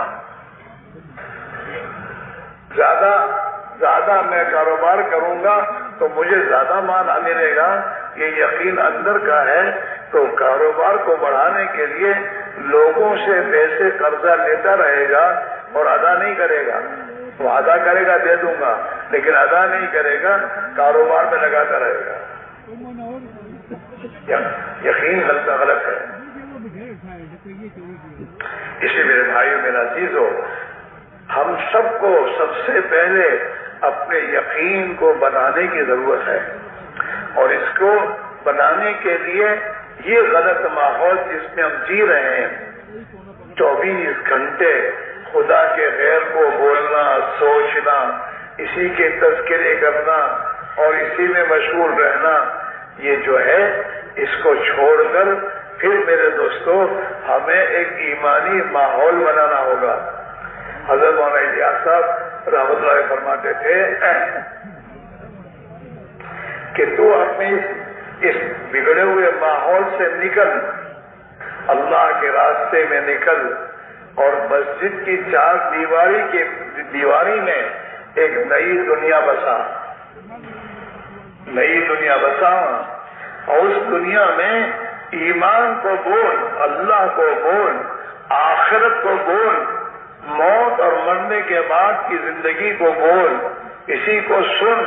زیادہ میں کاروبار کروں گا تو مجھے زیادہ مال ملے گا. یہ یقین اندر کا ہے. تو کاروبار کو بڑھانے کے لیے لوگوں سے پیسے قرضہ لیتا رہے گا اور ادا نہیں کرے گا. وہ ادا کرے گا دے دوں گا، لیکن ادا نہیں کرے گا، کاروبار میں لگاتا رہے گا. یقین غلط ہے. اس لیے میرے بھائیوں، میرا عزیزو، ہم سب کو سب سے پہلے اپنے یقین کو بنانے کی ضرورت ہے، اور اس کو بنانے کے لیے یہ غلط ماحول جس میں ہم جی رہے ہیں، 24 گھنٹے خدا کے غیر کو بولنا، سوچنا، اسی کے تذکرے کرنا اور اسی میں مشغول رہنا، یہ جو ہے اس کو چھوڑ کر پھر میرے دوستو ہمیں ایک ایمانی ماحول بنانا ہوگا. حضرت مولانا الیاس صاحب رحمۃ اللہ فرماتے تھے کہ تو اپنے اس بگڑے ہوئے ماحول سے نکل، اللہ کے راستے میں نکل، اور مسجد کی 4 دیواری میں ایک نئی دنیا بسا. نئی دنیا بسا، اور اس دنیا میں ایمان کو بول، اللہ کو بول، آخرت کو بول، موت اور مرنے کے بعد کی زندگی کو بول، اسی کو سن،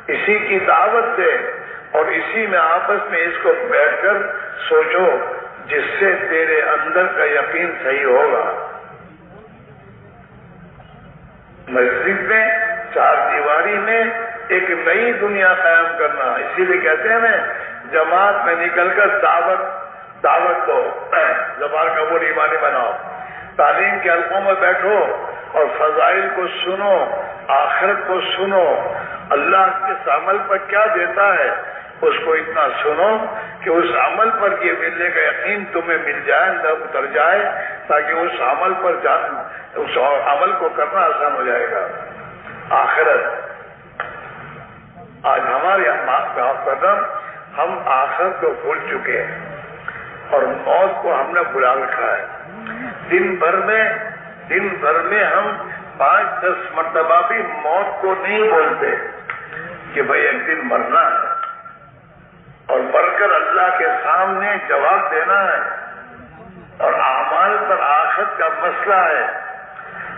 اسی کی دعوت دے، اور اسی میں آپس میں اس کو بیٹھ کر سوچو، جس سے تیرے اندر کا یقین صحیح ہوگا. مسجد میں 4 دیواری میں ایک نئی دنیا قائم کرنا، اسی لیے کہتے ہیں نا، جماعت میں نکل کر دعوت دو، زبان کا وہ ایمانی بناؤ، تعلیم کے حلقوں میں بیٹھو اور فضائل کو سنو، آخرت کو سنو، اللہ کس عمل پر کیا دیتا ہے اس کو اتنا سنو کہ اس عمل پر یہ ملنے کا یقین تمہیں مل جائے، اندر اتر جائے، تاکہ اس عمل پر اس عمل کو کرنا آسان ہو جائے گا. آخرت، آج ہمارے قدم ہم آخرت کو بھول چکے ہیں اور موت کو ہم نے بلا رکھا ہے. دن بھر میں ہم 5-10 مرتبہ بھی موت کو نہیں بولتے کہ بھئی ایک دن مرنا ہے اور مر کر اللہ کے سامنے جواب دینا ہے، اور اعمال پر آخرت کا مسئلہ ہے،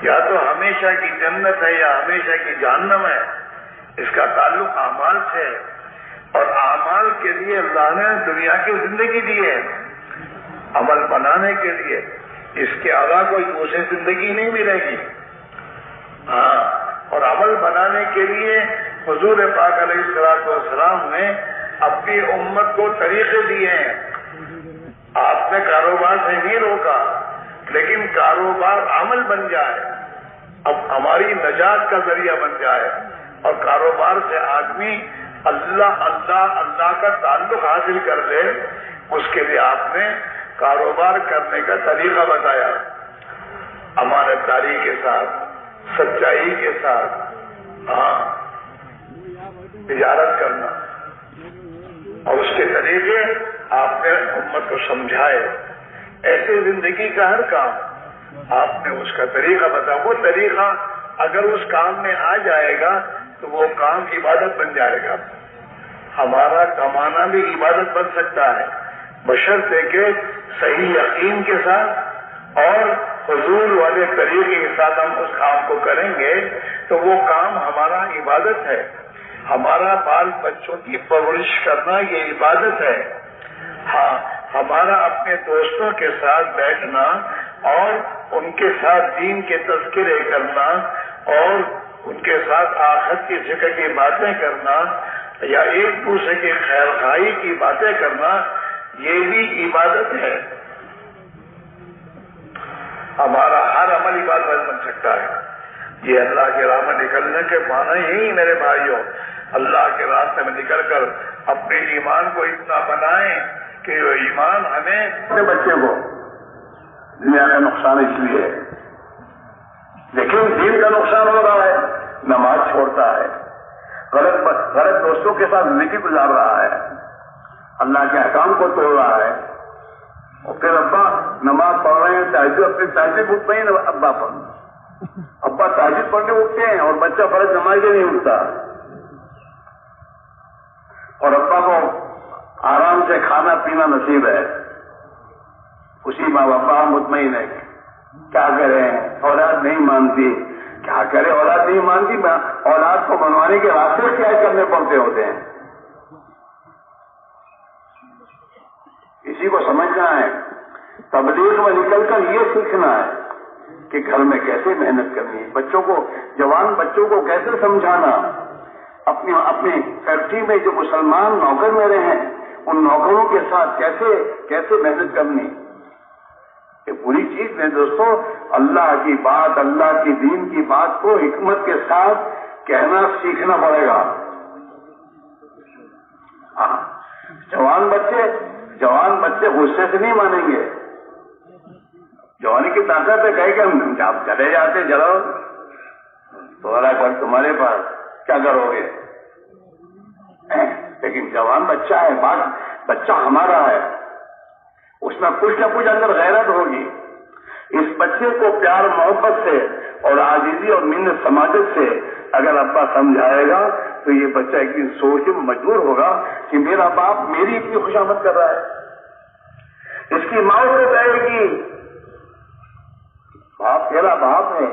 یا تو ہمیشہ کی جنت ہے یا ہمیشہ کی جہنم ہے. اس کا تعلق اعمال سے ہے، اور اعمال کے لیے اللہ نے دنیا کی زندگی دی ہے عمل بنانے کے لیے. اس کے علاوہ کوئی دوسری زندگی نہیں ملے گی. ہاں، اور عمل بنانے کے لیے حضور پاک علیہ الصلوۃ والسلام نے اپنی امت کو طریقے دیے ہیں. آپ نے کاروبار سے نہیں روکا، لیکن کاروبار عمل بن جائے، اب ہماری نجات کا ذریعہ بن جائے، اور کاروبار سے آدمی اللہ کا تعلق حاصل کر لے. اس کے لیے آپ نے کاروبار کرنے کا طریقہ بتایا، امانتداری کے ساتھ، سچائی کے ساتھ، ہاں، تجارت کرنا، اور اس کے طریقے آپ نے امت کو سمجھائے. ایسے زندگی کا ہر کام آپ نے اس کا طریقہ بتایا. وہ طریقہ اگر اس کام میں آ جائے گا تو وہ کام عبادت بن جائے گا. ہمارا کمانا بھی عبادت بن سکتا ہے، بشرطے کہ صحیح یقین کے ساتھ اور حضور والے طریقے کے ساتھ ہم اس کام کو کریں گے تو وہ کام ہمارا عبادت ہے. ہمارا بال بچوں کی پرورش کرنا یہ عبادت ہے. ہاں، ہمارا اپنے دوستوں کے ساتھ بیٹھنا اور ان کے ساتھ دین کے تذکرے کرنا اور ان کے ساتھ آخرت کی ذکر کی باتیں کرنا یا ایک دوسرے کی خیر خواہی کی باتیں کرنا، یہ بھی عبادت ہے. ہمارا ہر عمل عبادت بن سکتا ہے. یہ اللہ کے راہ میں نکلنے کے معنی یہی میرے بھائیوں، اللہ کے راستے میں نکل کر اپنے ایمان کو اتنا بنائیں کہ وہ ایمان ہمیں اپنے بچے کو دنیا کا نقصان اس لیے، لیکن دین کا نقصان ہو رہا ہے، نماز چھوڑتا ہے، غلط دوستوں کے ساتھ زندگی گزار رہا ہے، اللہ کے احکام کو توڑ رہا ہے. اور پھر ابا نماز پڑھ رہے ہیں، تہجد اٹھتے ہیں، ابا تہجد پڑھنے اٹھتے ہیں اور بچہ فرض نماز کے نہیں اٹھتا، اور ابا کو آرام سے کھانا پینا نصیب ہے، اسی ماں باپ مطمئن ہے. کیا کریں، اولاد نہیں مانتی کہ کیا کرے، اولاد نہیں مانتی، اولاد کو منوانے کے راستے اختیار کرنے پڑتے ہوتے ہیں. اسی کو سمجھنا ہے. تبلیغ میں نکل کر یہ سیکھنا ہے کہ گھر میں کیسے محنت کرنی ہے، بچوں کو، جوان بچوں کو کیسے سمجھانا، اپنی فیکٹری میں جو مسلمان نوکر میرے ہیں ان نوکروں کے ساتھ کیسے محنت کرنی. یہ پوری چیز میں دوستوں اللہ کی بات، اللہ کی دین کی بات کو حکمت کے ساتھ کہنا سیکھنا پڑے گا. جوان بچے غصے سے نہیں مانیں گے. جوانی کی طاقت ہے، کہے کہ آپ چلے جاتے چلو تمہارا گھر تمہارے پاس، کیا کرو گے. لیکن جوان بچہ ہے، بچہ ہمارا ہے، اس میں کچھ نہ کچھ اندر غیرت ہوگی. اس بچے کو پیار محبت سے اور عاجزی اور منت سماجت سے اگر ابا سمجھائے گا تو یہ بچہ ایک دن سوچ میں مجبور ہوگا کہ میرا باپ میری اتنی خوشامد کر رہا ہے. اس کی ماں سے کہے گی باپ تیرا باپ ہے،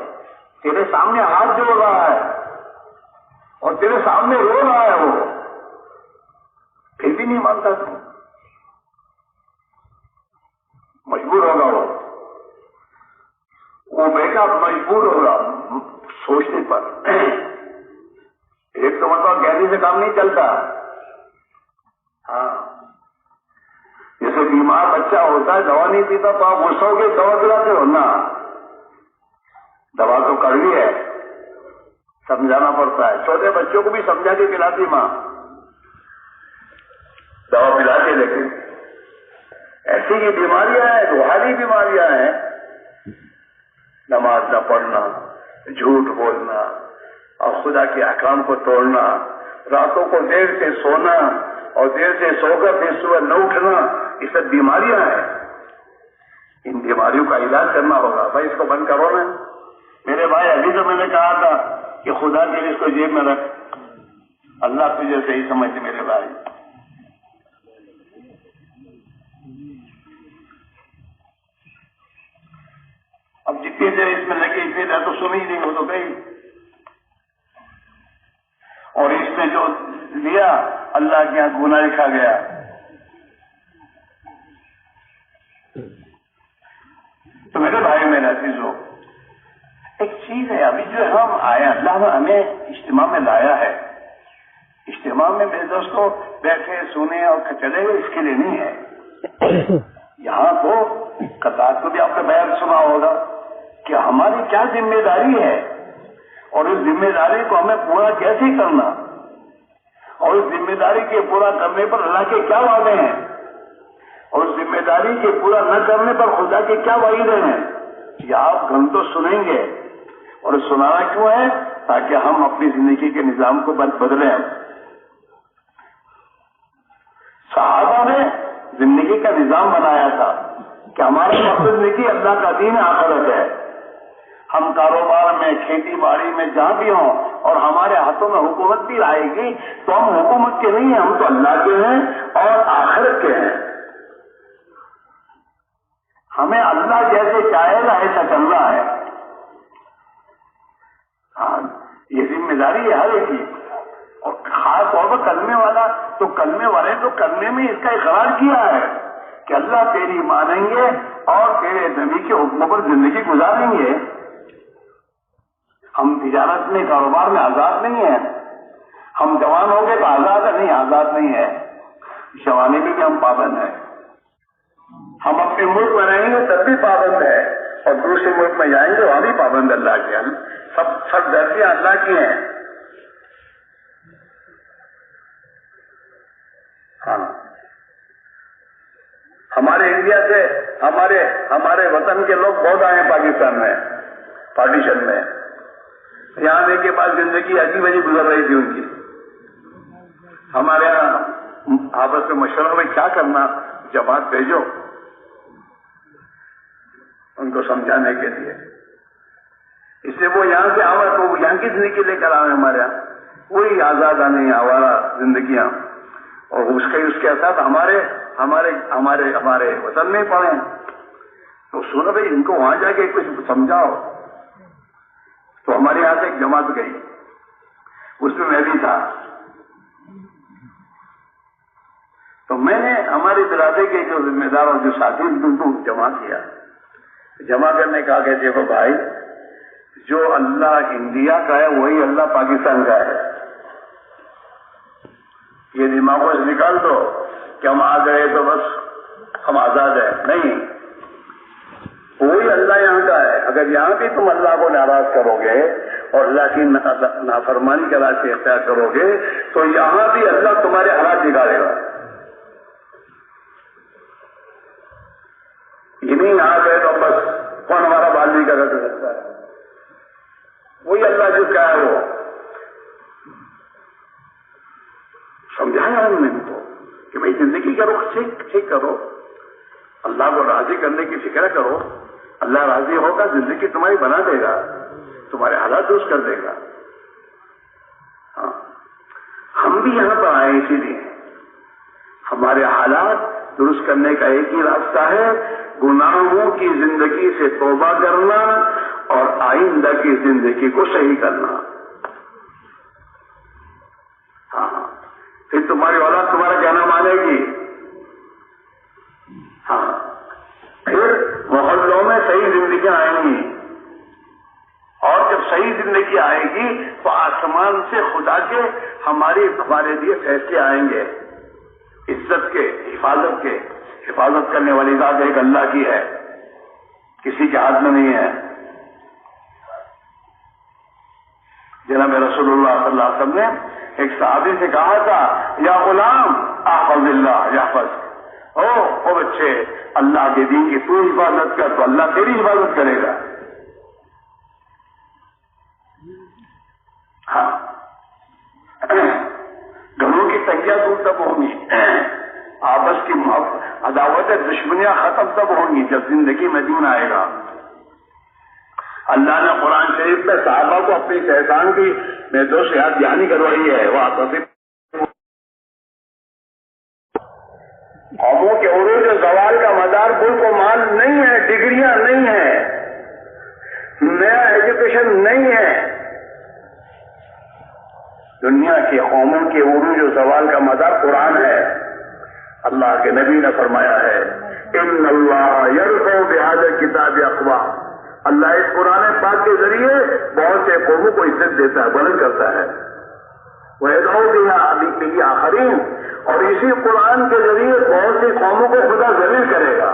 تیرے سامنے ہاتھ جوڑ رہا ہے اور تیرے سامنے رو رہا ہے، وہ پھر بھی نہیں مانتا. تو مجبور ہوگا، وہ بیٹا مجبور ہوگا سوچنے پر. ایک تو مطلب گہری سے کام نہیں چلتا. ہاں، جیسے بیمار بچہ ہوتا ہے، دوا نہیں پیتا تو آپ غصہ ہو کے دوا پلاتے ہو نا. دوا تو کڑوی ہے، سمجھانا پڑتا ہے. چھوٹے بچوں کو بھی سمجھا کے پلاتی ماں، دوا پلاتے. لیکن ایسی ہی بیماریاں ہیں، روحانی بیماریاں ہیں. نماز نہ پڑھنا، جھوٹ بولنا اور خدا کے احکام کو توڑنا، راتوں کو دیر سے سونا اور دیر سے سو کر پھر صبح نہ اٹھنا، یہ سب بیماریاں ہیں. ان بیماریوں کا علاج کرنا ہوگا. بھائی اس کو بند کرو نا. میرے بھائی ابھی تو میں نے کہا تھا کہ خدا کے لیے اس کو جیب میں رکھ، اللہ تجھے صحیح سمجھتے میرے بھائی. اب جتنی دیر اس میں لگی پھر تو سن ہی نہیں ہو تو گئی. اور اس نے جو لیا اللہ کے یہاں گناہ لکھا گیا. تو میرے بھائی میرے عزیزو، ایک چیز ہے، ابھی جو ہم آئے، اللہ نے ہمیں اجتماع میں لایا ہے. اجتماع میں میرے دوستوں بیٹھے سنے اور چلے گئے اس کے لیے نہیں ہے. یہاں تو کتاب کو بھی آپ نے بیان سنا ہوگا کہ ہماری کیا ذمہ داری ہے اور اس ذمہ داری کو ہمیں پورا کیسے کرنا، اور اس ذمہ داری کے پورا کرنے پر اللہ کے کیا وعدے ہیں، اور اس ذمہ داری کے پورا نہ کرنے پر خدا کے کیا وعیدے ہیں. یہ آپ گھنٹوں سنیں گے. اور سنانا کیوں ہے؟ تاکہ ہم اپنی زندگی کے نظام کو بدلیں. صحابہ نے زندگی کا نظام بنایا تھا کہ ہمارا مقصد نہیں کہ اللہ کا دین آخرت ہے. ہم کاروبار میں، کھیتی باڑی میں جہاں بھی ہوں اور ہمارے ہاتھوں میں حکومت بھی آئے گی تو ہم حکومت کے نہیں ہیں، ہم تو اللہ کے ہیں اور آخرت کے ہیں. ہمیں اللہ جیسے چاہے گا ایسا چلنا ہے. ہاں، یہ ذمہ داری ہے ہر ایک کی. اور خاص طور پر کلمے والا تو کلمے والے تو کلمے میں اس کا اقرار کیا ہے کہ اللہ تیری مانیں گے اور تیرے نبی کے حکم پر زندگی گزاریں گے. ہم تجارت میں، کاروبار میں آزاد نہیں ہیں. ہم جوان ہو گئے تو آزاد ہے؟ نہیں، آزاد نہیں ہے. جوانی میں بھی ہم پابند ہیں. ہم اپنے ملک میں رہیں گے تب بھی پابند ہے اور دوسرے ملک میں جائیں گے وہاں بھی پابند اللہ کے. سب درجیاں اللہ کی ہیں. ہاں، ہمارے انڈیا سے ہمارے وطن کے لوگ بہت آئے ہیں پاکستان میں پارٹیشن میں. یہاں آنے کے بعد زندگی عجیب عجیب گزر رہی تھی ان کی. ہمارے یہاں آپس میں مشورہ میں کیا کرنا، جماعت بھیجو ان کو سمجھانے کے لیے. اس لیے وہ یہاں سے آوا تو یہاں کی زندگی لے کر آئے ہمارے یہاں. وہی آزاد آنے آوارہ زندگیاں اور اس کے ساتھ ہمارے وطن میں پڑے. تو سنو بھائی، ان کو وہاں جا کے کچھ سمجھاؤ. تو ہمارے یہاں سے ایک جماعت گئی، اس میں میں بھی تھا. تو میں نے ہماری برادری کے جو ذمہ دار اور جو ساتھی ان کو جمع کیا. جمع کرنے کہا کہ دیکھو بھائی، جو اللہ انڈیا کا ہے وہی اللہ پاکستان کا ہے. یہ دماغوں سے نکال دو کہ ہم آ گئے تو بس ہم آزاد ہیں. نہیں، وہی اللہ یہاں کا ہے. اگر یہاں بھی تم اللہ کو ناراض کرو گے اور اللہ کی نافرمانی کا راستے اختیار کرو گے تو یہاں بھی اللہ تمہارے حالات بگاڑے گا. یہ نہیں آ گئے تو بس کون ہمارا بال نہیں کر سکتا ہے. وہی اللہ جس کا ہے وہ سمجھایا ہم نے ان کو کہ بھائی زندگی کرو، ٹھیک کرو، اللہ کو راضی کرنے کی فکر کرو. اللہ راضی ہوگا، زندگی تمہاری بنا دے گا، تمہارے حالات درست کر دے گا. ہاں، ہم بھی یہاں پر آئے اسی لیے. ہمارے حالات درست کرنے کا ایک ہی راستہ ہے، گناہوں کی زندگی سے توبہ کرنا اور آئندہ کی زندگی کو صحیح کرنا. ہاں، پھر تمہاری اولاد تمہارا کہنا مانے گی. ہاں، پھر محلوں میں صحیح زندگیاں آئیں گی، اور جب صحیح زندگی آئے گی تو آسمان سے خدا کے ہمارے لیے فیصلے آئیں گے، عزت کے، حفاظت کے. حفاظت کرنے والی ذات ایک اللہ کی ہے، کسی کے ہاتھ میں نہیں ہے. جناب رسول اللہ صلی اللہ علیہ وسلم نے ایک صحابی سے کہا تھا، یا غلام احفظ اللہ یحفظک، او بچے، اللہ کے دین کی تو حفاظت کر تو اللہ تیری حفاظت کرے گا. ہاں، گھروں کی تنگیاں دور تب ہوں گی، آپس کی عداوتیں دشمنیاں ختم تب ہوں گی جب زندگی میں دین آئے گا. اللہ نے قرآن شریف میں صحابہ کو اپنی احسان کی میں دو یاد دہانی کروائی ہے. وہ قوموں کے عروج و زوال کا مدار ملک و مال نہیں ہے، ڈگریاں نہیں ہے، نیا ایجوکیشن نہیں ہے. دنیا کی قوموں کے عروج و زوال کا مدار قرآن ہے. اللہ کے نبی نے فرمایا ہے، ان اللہ یرفع بہذا الکتاب اقوام، اللہ اس قرآن پاک کے ذریعے بہت سے قوموں کو عزت دیتا ہے، بلند کرتا ہے. وَيَدْعُو بِهَا بِهِ آخَرِينَ، اور اسی قرآن کے ذریعے بہت سی قوموں کو خدا ذلیل کرے گا.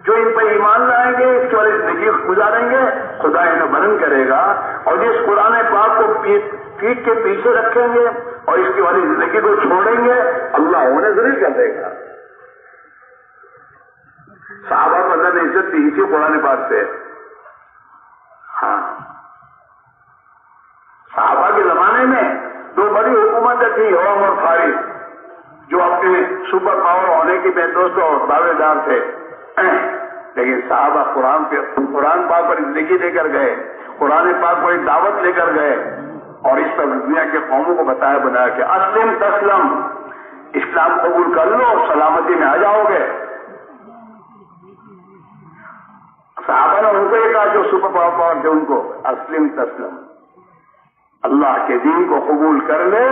جو ان پر ایمان لائیں گے، اس والی زندگی گزاریں گے، خدا انہیں بلند کرے گا. اور جس قرآن پاک کو پیٹ کے پیچھے رکھیں گے اور اس کی والی زندگی کو چھوڑیں گے، اللہ انہیں ذلیل کر دے گا. صحابہ کو اللہ نے عزت دی اسی قرآن پاک سے. ہاں، صحابہ کے زمانے میں دو بڑی حکومتیں تھیں، روم اور فارس، جو اپنے سپر پاور ہونے کے بے دوست اور دعوے دار تھے. لیکن صحابہ قرآن پاک پر زندگی لے کر گئے، قرآن پاک پر ایک دعوت لے کر گئے، اور اس پر دنیا کے قوموں کو بنایا کہ اسلم تسلم، اسلام قبول کر لو سلامتی میں آ جاؤ گے. صحابہ نے ان کو یہ کہا جو سپر پاور تھے ان کو، اسلم تسلم، اللہ کے دین کو قبول کر لے،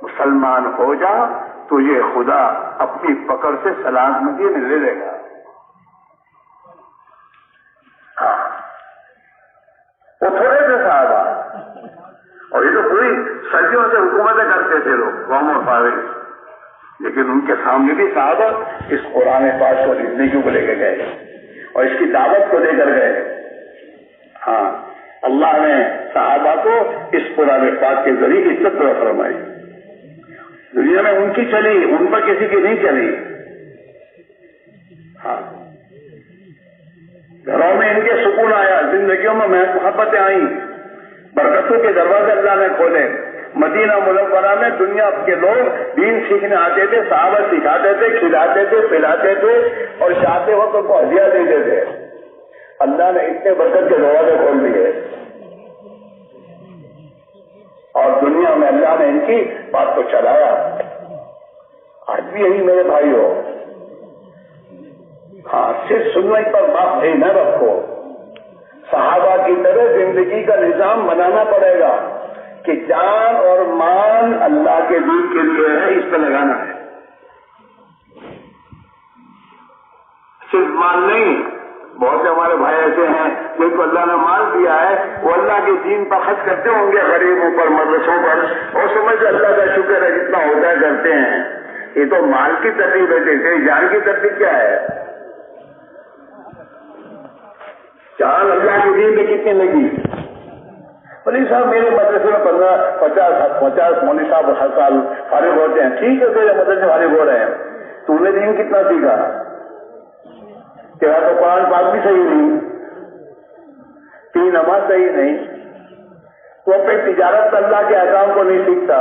مسلمان ہو جا، تجھے خدا اپنی پکڑ سے سلامتی میں لے لے گا. وہ تھوڑے تھے صحابہ، اور یہ تو پوری صدیوں سے حکومتیں کرتے تھے لوگ، روم اور فارس، لیکن ان کے سامنے بھی صحابہ اس قرآن پاک کو زندگی کو لے کے گئے اور اس کی دعوت کو لے کر گئے. ہاں، اللہ نے صحابہ کو اس قرآن پاک کے ذریعے عزت پر فرمائی. دنیا میں ان کی چلی، ان پر کسی کی نہیں چلی. ہاں، گھروں میں ان کے سکون آیا، زندگیوں میں محبتیں آئیں، برکتوں کے دروازے اللہ نے کھولے. مدینہ منورہ میں دنیا کے لوگ دین سیکھنے آتے تھے، صحابہ سکھاتے تھے، کھلاتے تھے، پلاتے تھے، اور چاہتے وقت ان کو ہدیہ دیتے تھے. اللہ نے اتنے برکت کے دروازے کھول دیے، اور دنیا میں اللہ نے ان کی بات کو چلایا. آج بھی یہی میرے بھائی ہو. ہاں، صرف سننے پر بات نہیں نہ رکھو، صحابہ کی طرح زندگی کا نظام بنانا پڑے گا کہ جان اور مان اللہ کے دین کے لیے ہے، اس پہ لگانا ہے، صرف مال نہیں۔ بہت سے ہمارے بھائی ایسے ہیں جن کو اللہ نے مال دیا ہے، وہ اللہ کے دین پر خرچ کرتے ہوں گے، غریبوں پر، مدرسوں پر، اور سمجھتے اللہ کا شکر ہے جتنا ہوتا ہے کرتے ہیں۔ یہ تو مال کی ترتیب ہے، تیری جان کی ترتیب کیا ہے؟ جان اللہ کے دین پہ کتنی لگی؟ مولوی صاحب میرے مدرسے میں 50 مولوی صاحب ہر سال فارغ ہوتے ہیں۔ ٹھیک ہے، تیرے مدرسے فارغ ہو رہے ہیں، تو نے دین کتنا سیکھا؟ تیرا تو قرآن پاک بھی صحیح نہیں، تیری نماز صحیح نہیں، تو اپنی تجارت اللہ کے احکام کو نہیں سیکھتا،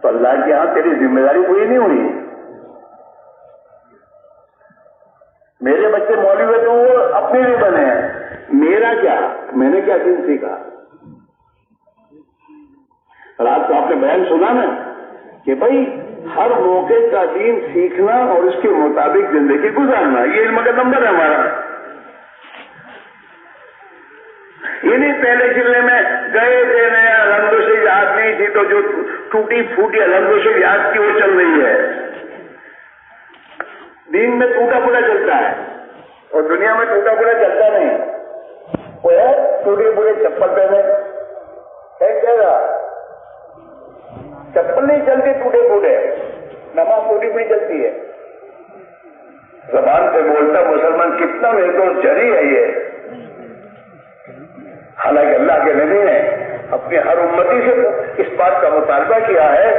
تو اللہ کے یہاں تیری ذمہ داری پوری نہیں ہوئی۔ میرے بچے مولوی ہوئے تو وہ اپنے لیے بنے ہیں، میرا کیا؟ میں نے کیا دین سیکھا؟ رات کو آپ نے بیان سنا نا کہ بھائی ہر موقع کا دین سیکھنا اور اس کے مطابق زندگی گزارنا، یہ علم کا نمبر ہے ہمارا۔ یہ نہیں پہلے ضلع میں گئے تھے، نیا الحمد سے یاد نہیں تھی، تو جو ٹوٹی پھوٹی الحمد سے یاد کی وہ چل رہی ہے۔ دین میں ٹوٹا پھوٹا چلتا ہے اور دنیا میں ٹوٹا پھوٹا چلتا نہیں۔ وہ ہے ٹوٹے پھوٹے چپل پہنے، کہہ رہا چپل نہیں چلتی، ٹوٹے پھوٹے، نماز ٹوٹی پھوٹی چلتی ہے۔ زبان سے بولتا مسلمان کتنا میرے تو جری ہے یہ، حالانکہ اللہ کے نبی نے اپنی ہر امتی سے اس بات کا مطالبہ کیا ہے،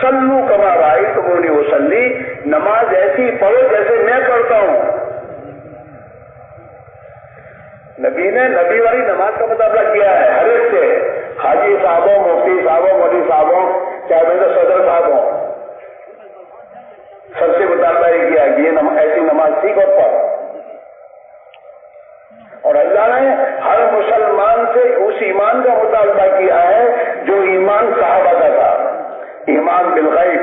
صلو کما رأیتمونی اصلی، نماز ایسی پڑھو جیسے میں پڑھتا ہوں۔ نبی نے نبی والی نماز کا مطالبہ کیا ہے ہر ایک سے، حاجی صاحبوں، مفتی صاحبوں، مولوی صاحبوں، چاہے میں تو صدر صاحب ہوں، سب سے مطالبہ یہ کیا کہ یہ ایسی نماز سیکھ اور پڑھ۔ اور اللہ نے ہر مسلمان سے اس ایمان کا مطالبہ کیا ہے جو ایمان صحابہ کا تھا، ایمان بالغیب،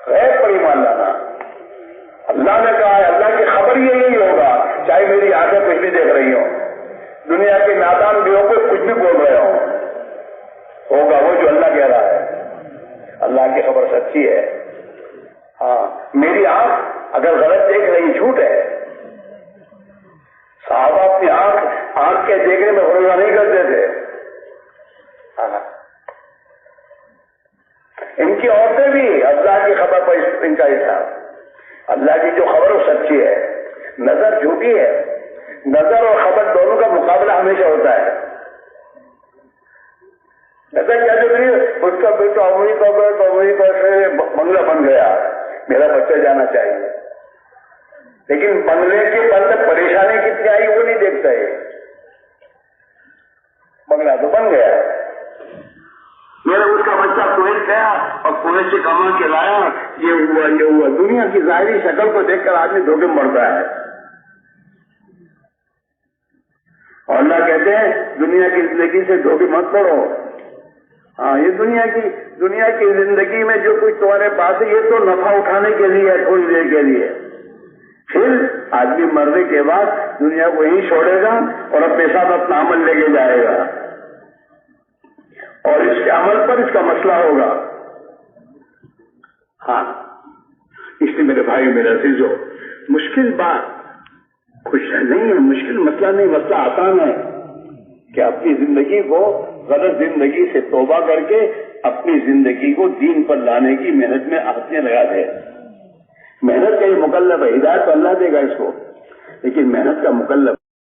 غیب پر ایمان لانا۔ اللہ نے کہا ہے اللہ کی خبر یہی ہوگا، چاہے میری آنکھیں کچھ بھی دیکھ رہی ہوں، دنیا کے نادان بھی ہو کوئی کچھ بھی بول رہے ہوں، ہوگا وہ جو اللہ کہہ رہا ہے۔ اللہ کی خبر سچی ہے۔ ہاں، میری آنکھ اگر غلط دیکھ رہی جھوٹ ہے۔ صحابہ اپنی آنکھ کے دیکھنے میں بھروسہ نہیں کرتے تھے۔ ان کی عورتیں بھی اللہ کی خبر پر ان کا حساب، اللہ کی جو خبر وہ سچی ہے، نظر جھوٹی ہے۔ نظر اور خبر دونوں کا مقابلہ ہمیشہ ہوتا ہے۔ نظر کیا جو اس کا بیٹا امریکہ سے بنگلہ بن گیا، میرا بچہ جانا چاہیے، لیکن بنگلے کے بند پریشانی کتنی آئی وہ نہیں دیکھتا ہے، بنگلہ تو بن گیا۔ میرا اس کا بچہ کویت گیا اور کویت سے کما کے لایا، یہ ہوا۔ دنیا کی ظاہری شکل کو دیکھ کر آدمی دھوکے میں پڑتا ہے، اور اللہ کہتے ہیں دنیا کی زندگی سے دھوکے مت پڑو۔ ہاں، یہ دنیا کی زندگی میں جو کچھ تمہارے پاس ہے یہ تو نفع اٹھانے کے لیے ہے، تھوڑی دیر کے لیے، پھر آدمی مرنے کے بعد دنیا کو یہیں چھوڑے گا اور اپنے ساتھ اپنا عمل لے کے جائے گا، اور اس کے عمل پر اس کا مسئلہ ہوگا۔ ہاں، اس لیے میرے بھائی، میرے عزیزو، مشکل بات کچھ نہیں ہے، مشکل مسئلہ نہیں، مسئلہ آسان ہے کہ اپنی زندگی کو غلط زندگی سے توبہ کر کے اپنی زندگی کو دین پر لانے کی محنت میں ہاتھیں لگا دے۔ محنت کا یہ مکلف ہے، ہدایت تو اللہ دے گا اس کو، لیکن محنت کا مکلف